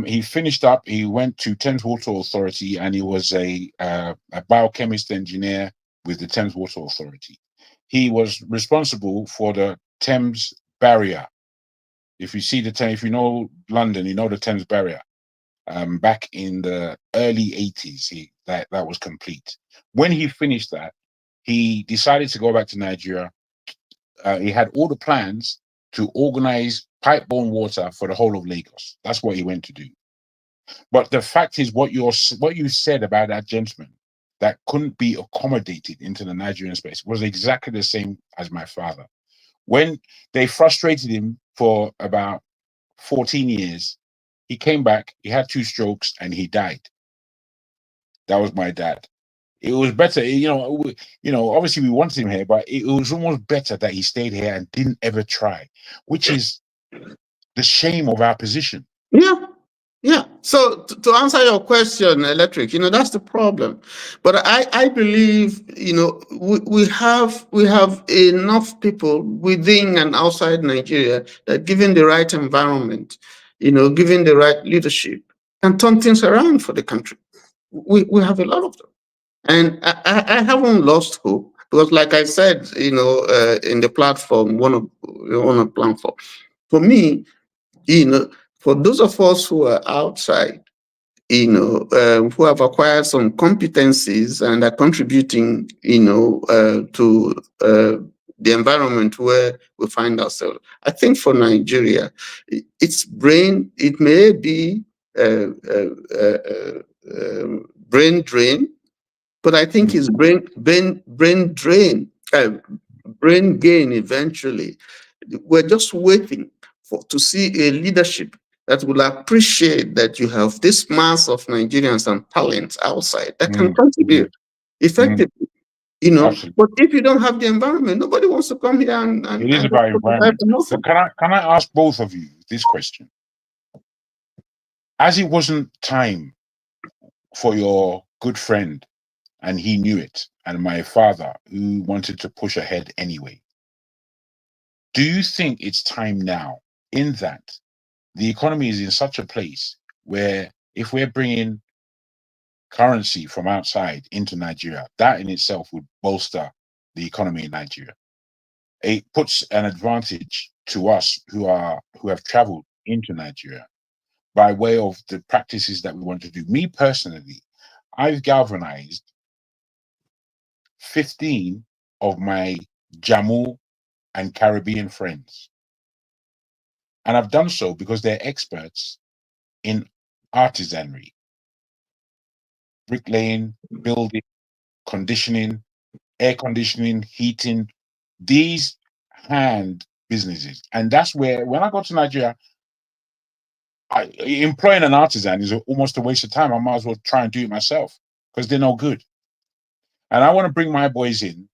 He finished up, he went to Thames Water Authority, and he was a biochemist engineer with the Thames Water Authority. He was responsible for the Thames barrier. If you see if you know London, you know the Thames barrier. Back in the early 80s, that was complete. When he finished that, he decided to go back to Nigeria. He had all the plans to organize pipe-borne water for the whole of Lagos. That's what he went to do. But the fact is, what you said about that gentleman that couldn't be accommodated into the Nigerian space was exactly the same as my father. When they frustrated him for about 14 years, he came back, he had 2 strokes, and he died. That was my dad. It was better, you know, obviously we wanted him here, but it was almost better that he stayed here and didn't ever try, which is the shame of our position. Yeah. So to answer your question, Electric, you know, that's the problem. But I believe, you know, we have enough people within and outside Nigeria that, given the right environment, you know, given the right leadership, can turn things around for the country. We have a lot of them. And I haven't lost hope. Because like I said, in the platform, one of the platform, for me, for those of us who are outside, who have acquired some competencies and are contributing, to the environment where we find ourselves. I think for Nigeria, it may be brain drain, but I think it's brain gain eventually. We're just waiting to see a leadership that will appreciate that you have this mass of Nigerians and talents outside that can contribute effectively. Absolutely. But if you don't have the environment, nobody wants to come here and it is about environment. So can I ask both of you this question? As it wasn't time for your good friend, and he knew it, and my father, who wanted to push ahead anyway, do you think it's time now, in that the economy is in such a place where if we're bringing currency from outside into Nigeria, that in itself would bolster the economy in Nigeria? It puts an advantage to us who have traveled into Nigeria by way of the practices that we want to do. Me personally, I've galvanized 15 of my Jammu and Caribbean friends. And I've done so because they're experts in artisanry, bricklaying, building, conditioning, air conditioning, heating, these hand businesses. And that's where, when I go to Nigeria, employing an artisan is almost a waste of time. I might as well try and do it myself because they're no good. And I want to bring my boys in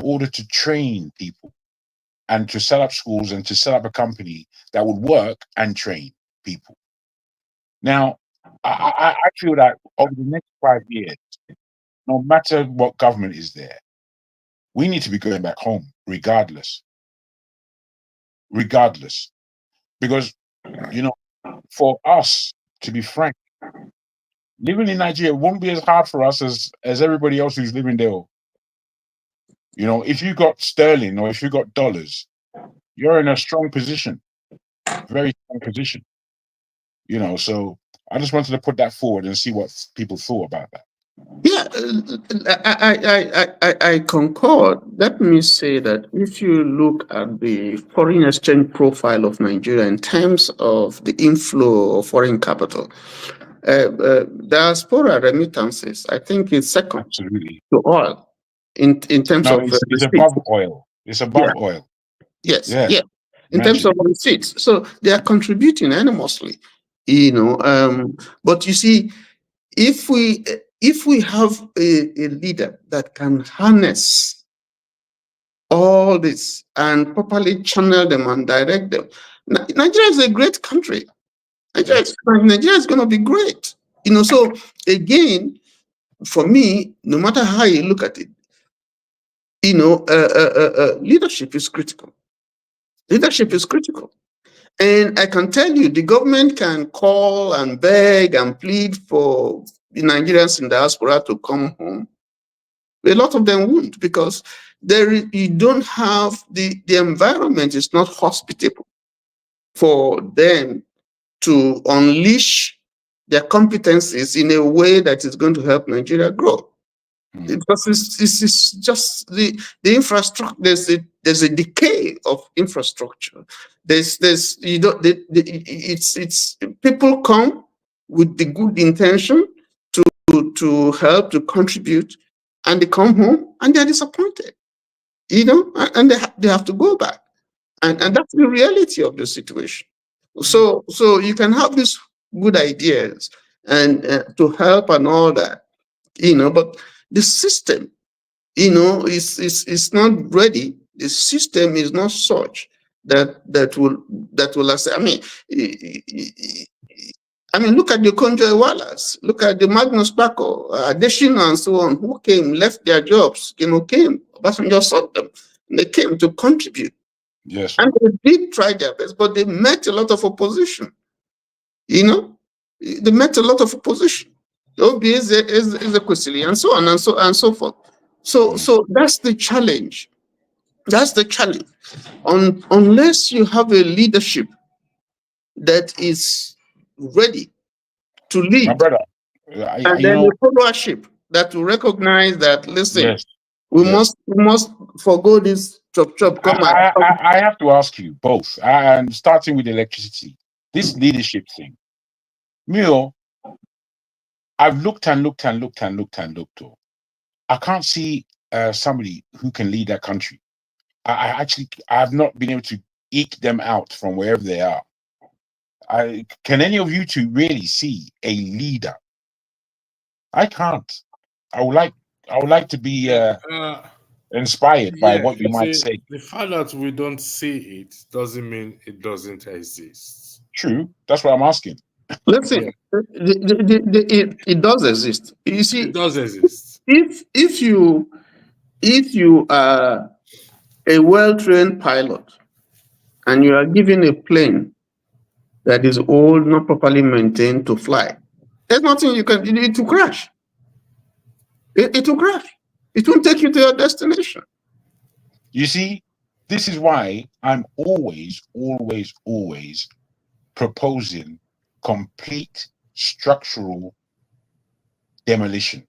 order to train people and to set up schools and to set up a company that would work and train people. Now, I feel that over the next 5 years, no matter what government is there, we need to be going back home regardless. Because, for us, to be frank, living in Nigeria won't be as hard for us as everybody else who's living there. If you got sterling or if you got dollars, you're in a strong position, very strong position. So I just wanted to put that forward and see what people thought about that. Yeah, I concur. Let me say that if you look at the foreign exchange profile of Nigeria in terms of the inflow of foreign capital, diaspora remittances, I think it's second Absolutely to oil in terms of it's above oil. It's above oil. Yes, yeah. In terms of receipts, so they are contributing enormously, But you see, if we have a leader that can harness all this and properly channel them and direct them, Nigeria is a great country. Nigeria is going to be great. So again, for me, no matter how you look at it, leadership is critical. Leadership is critical. And I can tell you, the government can call and beg and plead for the Nigerians in diaspora to come home. A lot of them won't, because you don't have the environment is not hospitable for them to unleash their competencies in a way that is going to help Nigeria grow. Because this is just the infrastructure. There's a decay of infrastructure. It's people come with the good intention to help, to contribute, and they come home and they're disappointed, and they have to go back, and that's the reality of the situation. So you can have these good ideas and to help and all that, but the system, is not ready. The system is not such that will assist. I mean, look at the Konjo Iwealas, look at the Magnus Bako, Adesina, and so on, who came, left their jobs, came, Obasanjo sought them, and they came to contribute. Yes. And they did try their best, but they met a lot of opposition. They met a lot of opposition. The OBS is a Kwesili, and so on and so forth. So that's the challenge. That's the challenge. Unless you have a leadership that is ready to lead, My brother, and then a followership that will recognize that, listen, yes, we must forgo this chop. I have to ask you both, and starting with electricity, this leadership thing. Mio, I've looked. Oh. I can't see somebody who can lead that country. I've not been able to eke them out from wherever they are. Can any of you two really see a leader? I can't. I would like to be inspired by what you might say. The fact that we don't see it doesn't mean it doesn't exist. True. That's what I'm asking. Listen, it does exist. You see, it does exist. If you are a well-trained pilot and you are given a plane that is old, not properly maintained to fly, there's nothing you can do. It will crash. It will crash. It won't take you to your destination. You see, this is why I'm always proposing complete structural demolition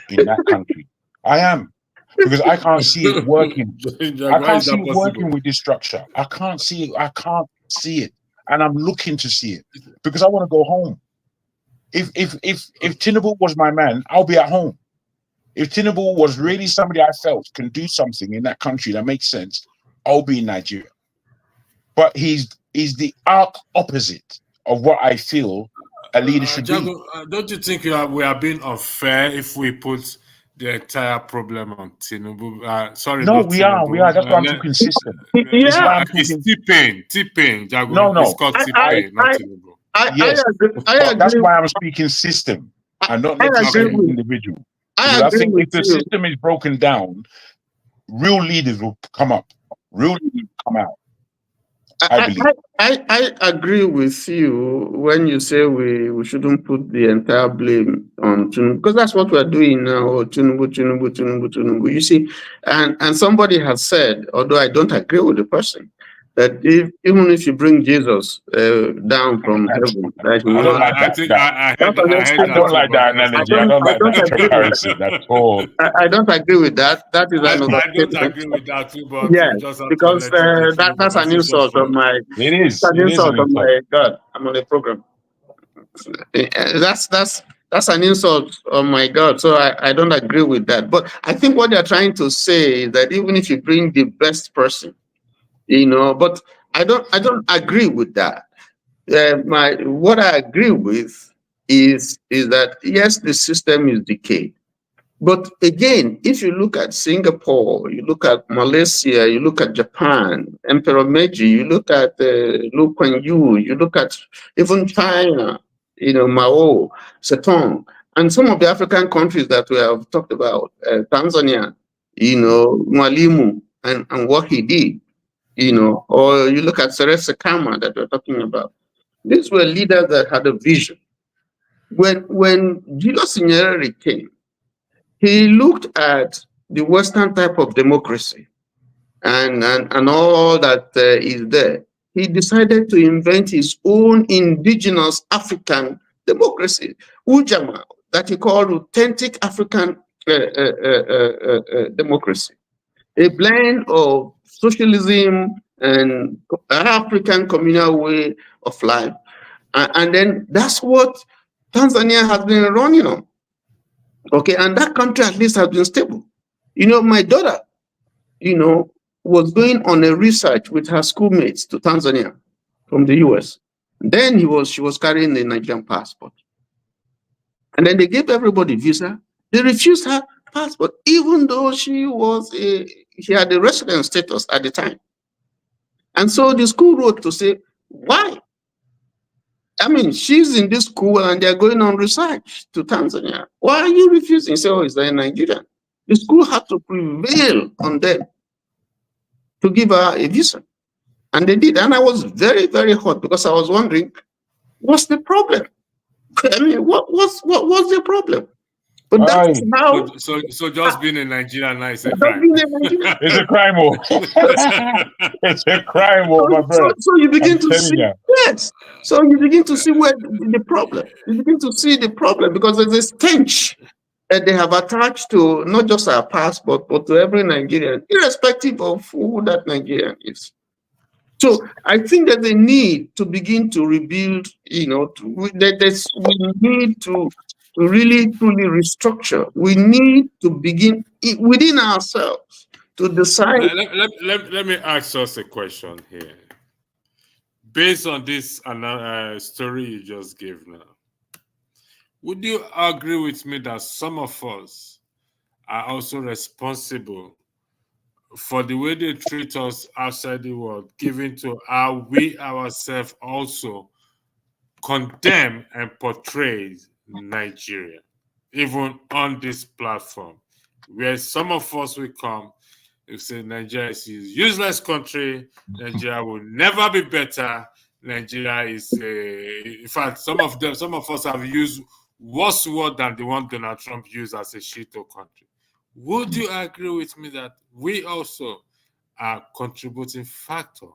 in that country. I am, because I can't see it working. I can't see it working with this structure. I can't see it. I can't see it, and I'm looking to see it because I want to go home. If Tinubu was my man, I'll be at home. If Tinubu was really somebody I felt can do something in that country that makes sense, I'll be in Nigeria. But he's the arc opposite of what I feel a leader should be. Don't you think we are being unfair if we put the entire problem on Tinubu? Sorry, no, we Tinubu. are. That's why I'm too consistent. Yeah, it's T-Pain, Jago. No. It's called T-Pain, not Tinubu. I agree. That's why I'm speaking system and not necessarily individual. Because I think if the system is broken down, real leaders will come up. Real leaders will come out. I agree with you when you say we shouldn't put the entire blame on Tinubu, because that's what we're doing now. Tinubu. You see, and somebody has said, although I don't agree with the person, that even if you bring Jesus down from heaven, I don't like that. I don't like that analogy. I don't like that comparison at all. I don't agree with that. That is I don't agree with that too, but yeah, because that's an insult of my. It is an insult of my God. I'm on a program. That's an insult on my God. So I don't agree with that. But I think what they're trying to say is that even if you bring the best person, but I don't agree with that. What I agree with is that yes, the system is decayed. But again, if you look at Singapore, you look at Malaysia, you look at Japan, Emperor Meiji, you look at Lu Kuan Yew, you look at even China, Mao, Zedong, and some of the African countries that we have talked about, Tanzania, Mwalimu, and what he did. Or you look at Seretse Khama that we're talking about. These were leaders that had a vision. When Julius Nyerere came, he looked at the Western type of democracy and all that is there. He decided to invent his own indigenous African democracy, Ujamaa, that he called authentic African democracy. A blend of socialism and African communal way of life. And then that's what Tanzania has been running on. Okay, and that country at least has been stable. My daughter, was going on a research with her schoolmates to Tanzania from the US. Then she was carrying a Nigerian passport. And then they gave everybody visa. They refused her passport, even though she had a resident status at the time. And so the school wrote to say, why? I mean, she's in this school and they're going on research to Tanzania. Why are you refusing? Say, oh, is that Nigerian? The school had to prevail on them to give her a visa. And they did. And I was very, very hot because I was wondering, what's the problem? I mean, what's the problem? But that's Aye. how So just being a Nigerian now is a that's crime. being a Nigerian. It's a crime, oh. It's a crime, oh, my brother. So you begin I'm to telling see, you. yes. So you begin to see where the problem. You begin to see the problem because there's a stench that they have attached to not just our past, but to every Nigerian, irrespective of who that Nigerian is. So I think there's a need to begin to rebuild. We need to really truly restructure. We need to begin within ourselves to decide. Let me ask us a question here. Based on this story you just gave now, would you agree with me that some of us are also responsible for the way they treat us outside the world, given to how we ourselves also condemn and portray Nigeria, even on this platform, where some of us will come and say Nigeria is a useless country, Nigeria will never be better, Nigeria is in fact, some of us have used worse word than the one Donald Trump used as a shito country. Would you agree with me that we also are contributing factor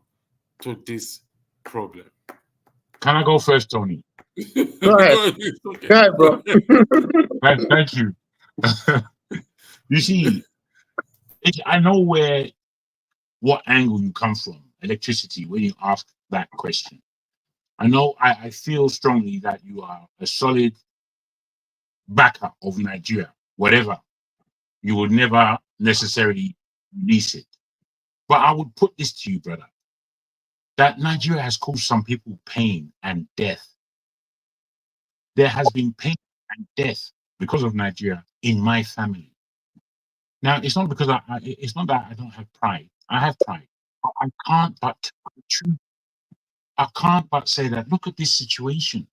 to this problem? Can I go first, Tony? Go ahead. Okay. Go ahead, bro. Thank you. You see, I know what angle you come from, electricity, when you ask that question. I feel strongly that you are a solid backer of Nigeria, whatever. You would never necessarily release it. But I would put this to you, brother, that Nigeria has caused some people pain and death. There has been pain and death because of Nigeria in my family. Now, it's not because it's not that I don't have pride. I have pride. But I can't but tell the truth. I can't but say that, look at this situation.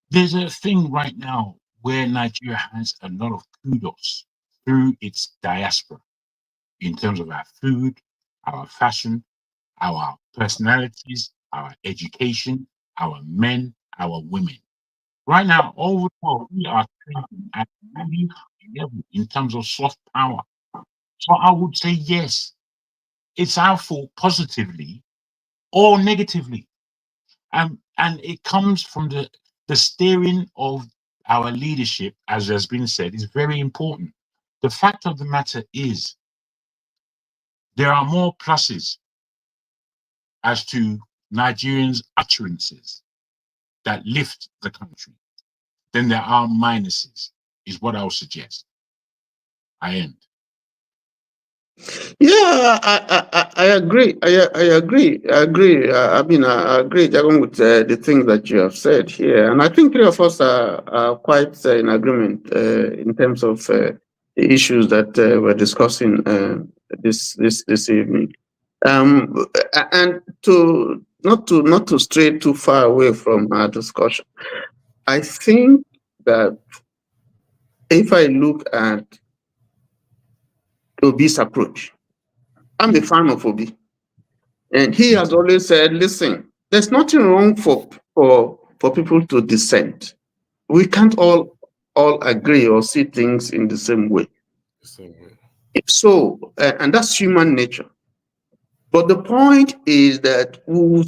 There's a thing right now where Nigeria has a lot of kudos through its diaspora in terms of our food, our fashion, our personalities, our education, our men, our women. Right now, over the world, we are trending at a really high level in terms of soft power. So I would say yes, it's our fault positively or negatively. And it comes from the steering of our leadership, as has been said, is very important. The fact of the matter is, there are more pluses as to Nigerians' utterances that lift the country than there are minuses, is what I would suggest. I end. Yeah, I agree. I agree. I agree. I mean, I agree, Jagan, with the things that you have said here, and I think three of us are quite in agreement in terms of the issues that we're discussing this evening. And to not to stray too far away from our discussion, I think that if I look at Obi's approach, I'm a fan of Obi. And he has always said, listen, there's nothing wrong for people to dissent. We can't all agree or see things in the same way. So, and that's human nature. But the point is that we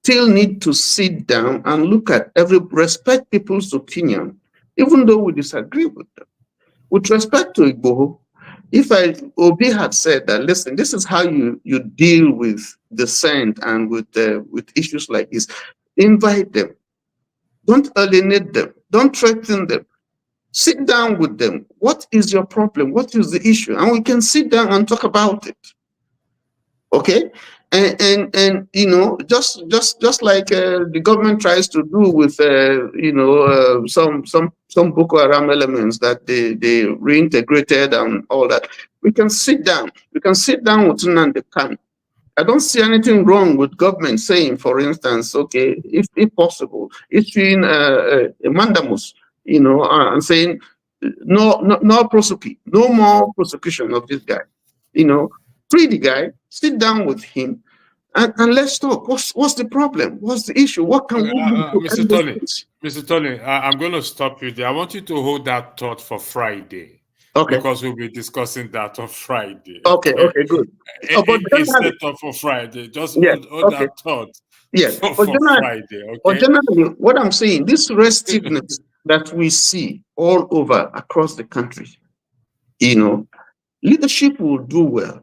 still need to sit down and look at respect people's opinion, even though we disagree with them. With respect to Igboho, if Obi had said that, listen, this is how you deal with dissent and with issues like this, invite them. Don't alienate them. Don't threaten them. Sit down with them. What is your problem? What is the issue? And we can sit down and talk about it. Okay? And you know, just like the government tries to do with some Boko Haram elements that they reintegrated and all that. We can sit down. We can sit down with Nnamdi Kanu. I don't see anything wrong with government saying, for instance, okay, if possible, issuing a mandamus, and saying no more prosecution of this guy. Free the guy, sit down with him, and let's talk. What's the problem? What's the issue? What can we do to Mr. end Tony, this? Mr. Tony, I'm going to stop you there. I want you to hold that thought for Friday. Okay. Because we'll be discussing that on Friday. Okay, good. But It's set up for Friday. Just yes, hold that thought for Friday. Okay. But generally, what I'm saying, this restiveness that we see all over across the country, leadership will do well.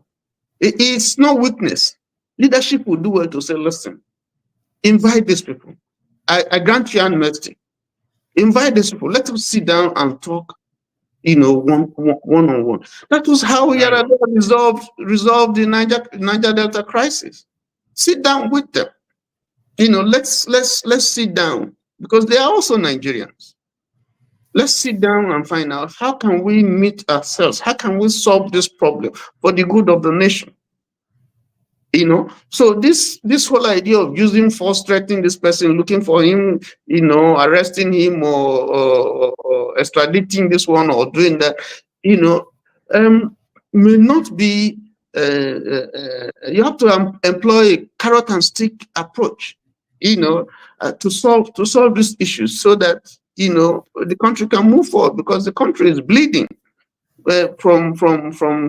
It's no weakness. Leadership will do well to say, listen, invite these people. I grant you amnesty. Invite these people. Let us sit down and talk, one-on-one. That was how Yaradua resolved the Niger Delta crisis. Sit down with them. Let's sit down, because they are also Nigerians. Let's sit down and find out, how can we meet ourselves? How can we solve this problem for the good of the nation? So this whole idea of using force, threatening this person, looking for him, arresting him or extraditing this one or doing that, may not be. You have to employ a carrot and stick approach, to solve these issues, so that the country can move forward, because the country is bleeding from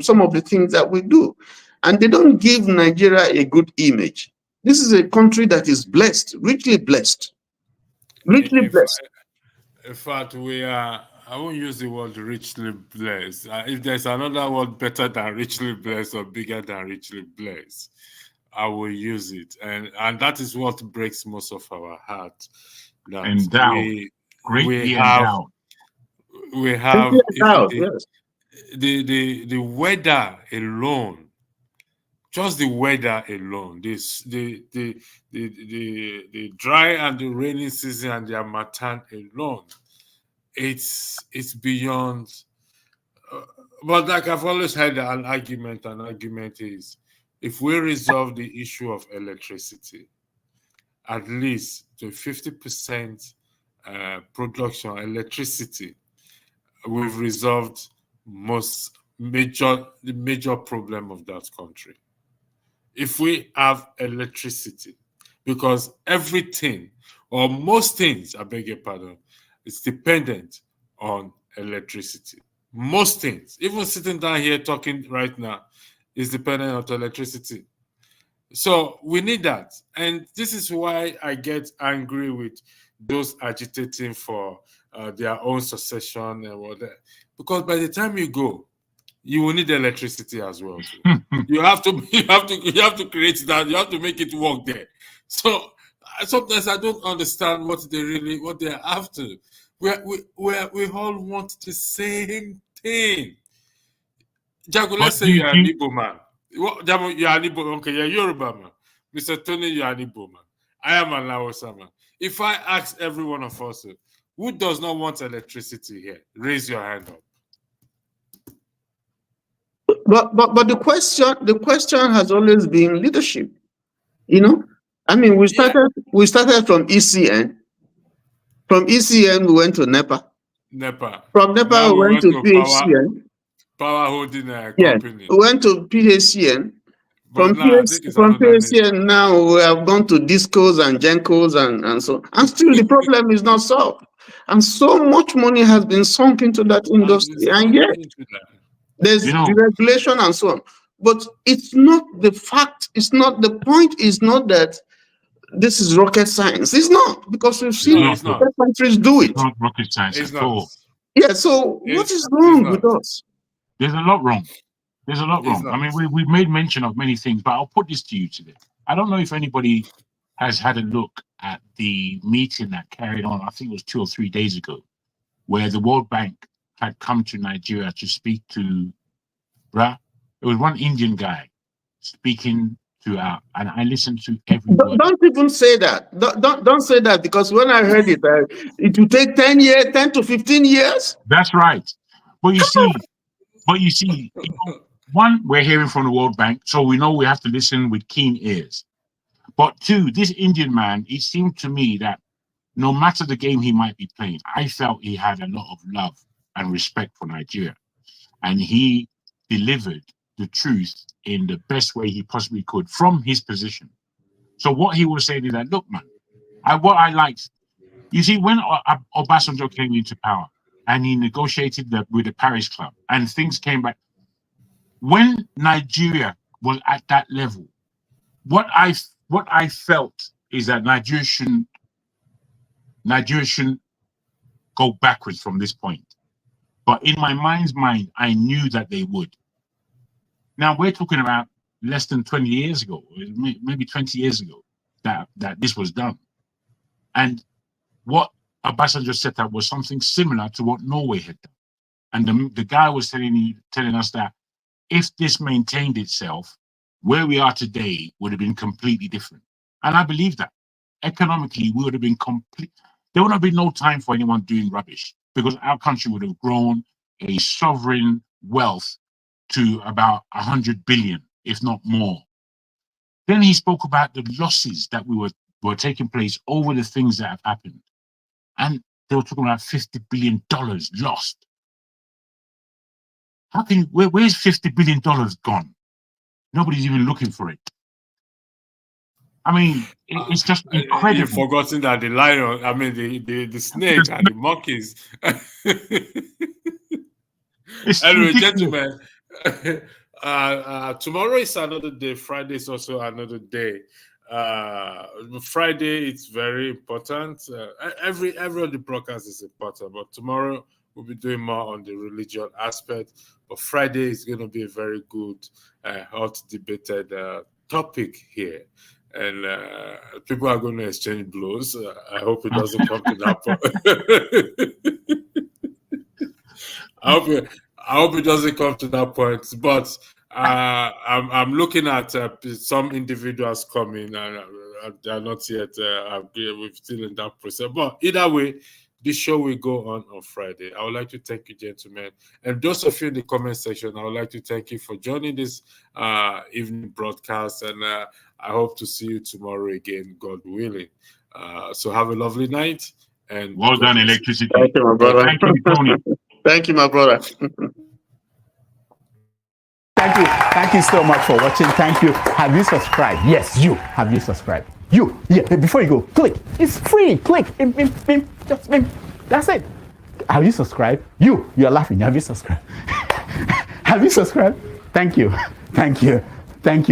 some of the things that we do. And they don't give Nigeria a good image. This is a country that is blessed, richly blessed. Richly blessed. In fact, I won't use the word richly blessed. If there's another word better than richly blessed or bigger than richly blessed, I will use it. And that is what breaks most of our heart. Endowed. We have yes. the weather alone. Just the weather alone, the dry and the rainy season and the harmattan alone, it's beyond. But like I've always had an argument is, if we resolve the issue of electricity, at least to 50% production electricity, we've resolved the major problem of that country. If we have electricity, because everything, or most things, I beg your pardon, is dependent on electricity. Most things, even sitting down here talking right now, is dependent on electricity. So we need that. And this is why I get angry with those agitating for their own succession and whatever. Because by the time you go, you will need electricity as well. You have to create that. You have to make it work there. So sometimes I don't understand what they're after. We all want the same thing. Jago, let's say you're an Igbo man. You're an Igbo, okay, you're Yoruba man. Mr. Tony, you're an Igbo man. I am an Laosa man. If I ask every one of us, who does not want electricity here? Raise your hand up. But the question has always been leadership. I mean, we started from ECN. From ECN we went to NEPA. From NEPA we went to PHCN. Power holding company. We went to PHCN. From PHCN now we have gone to Discos and Gencos and so on. And still the problem is not solved. And so much money has been sunk into that industry, and yet there's deregulation and so on. But it's not the fact, the point is not that this is rocket science. It's not, because we've seen other countries do it. It's not rocket science at all. Yeah, so what is wrong with us? There's a lot wrong. There's a lot wrong. I mean, we've made mention of many things, but I'll put this to you today. I don't know if anybody has had a look at the meeting that carried on, I think it was 2 or 3 days ago, where the World Bank had come to Nigeria to speak to, it was one Indian guy speaking to and I listened to every word. Don't even say that. Don't say that, because when I heard it, it will take 10 to 15 years. That's right. But you see, one, we're hearing from the World Bank, so we know we have to listen with keen ears. But two, this Indian man, it seemed to me that no matter the game he might be playing, I felt he had a lot of love and respect for Nigeria. And he delivered the truth in the best way he possibly could from his position. So what he was saying is that, look, man, what I liked, you see, when Obasanjo came into power and he negotiated with the Paris Club and things came back, when Nigeria was at that level, what I felt is that Nigeria shouldn't go backwards from this point. But in my mind's mind, I knew that they would. Now we're talking about less than 20 years ago, maybe 20 years ago, that this was done. And what Obasanjo set up was something similar to what Norway had done. And the guy was telling us that if this maintained itself, where we are today would have been completely different. And I believe that. Economically, we would have been there would have been no time for anyone doing rubbish, because our country would have grown a sovereign wealth to about 100 billion, if not more. Then he spoke about the losses that were taking place over the things that have happened. And they were talking about $50 billion lost. Where's $50 billion gone? Nobody's even looking for it. I mean, it's just incredible. You've forgotten that the lion, the snake and the monkeys. Anyway, gentlemen, tomorrow is another day. Friday is also another day. Friday, it's very important. Every of the broadcast is important, but tomorrow we'll be doing more on the religion aspect. But Friday is going to be a very good, hot debated topic here. And people are going to exchange blows. I hope it doesn't come to that point. I hope it doesn't come to that point. But I'm looking at some individuals coming, and they're not yet. We're still in that process. But either way, this show will go on Friday. I would like to thank you, gentlemen. And those of you in the comment section, I would like to thank you for joining this evening broadcast. And I hope to see you tomorrow again, God willing. So have a lovely night. And well done, Electricity. Thank you, my brother. Thank you, Tony. Thank you, my brother. Thank you so much for watching. Thank you. Have you subscribed? Yes, you. Have you subscribed? You. Yeah, before you go, click. It's free. Click. Just that's it. Have you subscribed? You're laughing. Have you subscribed? Have you subscribed? Thank you.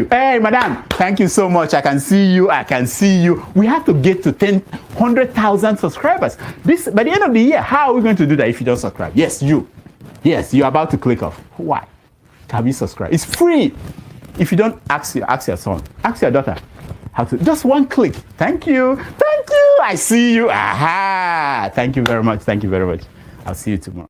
Hey, madam, thank you so much. I can see you. We have to get to 100,000 subscribers. By the end of the year, how are we going to do that if you don't subscribe? Yes, you're about to click off. Why? Have you subscribed? It's free. If you don't, ask your son, ask your daughter how to. Just one click. Thank you. I see you. Aha. Thank you very much. I'll see you tomorrow.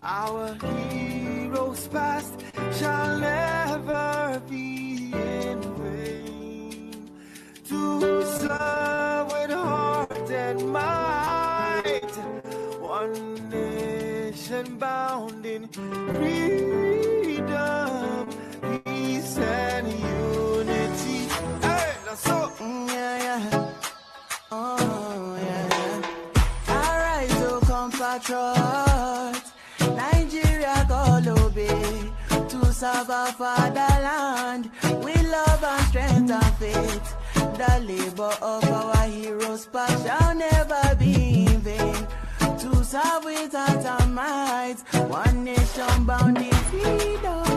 Our heroes past shall never be in vain. To serve with heart and might, one nation bound in freedom, peace and unity. Hey, that's so. Yeah. Oh, yeah. Arise, O compatriots. Nigeria call obey to serve our fatherland with love and strength and faith. The labor of our heroes past shall never be in vain. To serve with heart and might, one nation bound in freedom.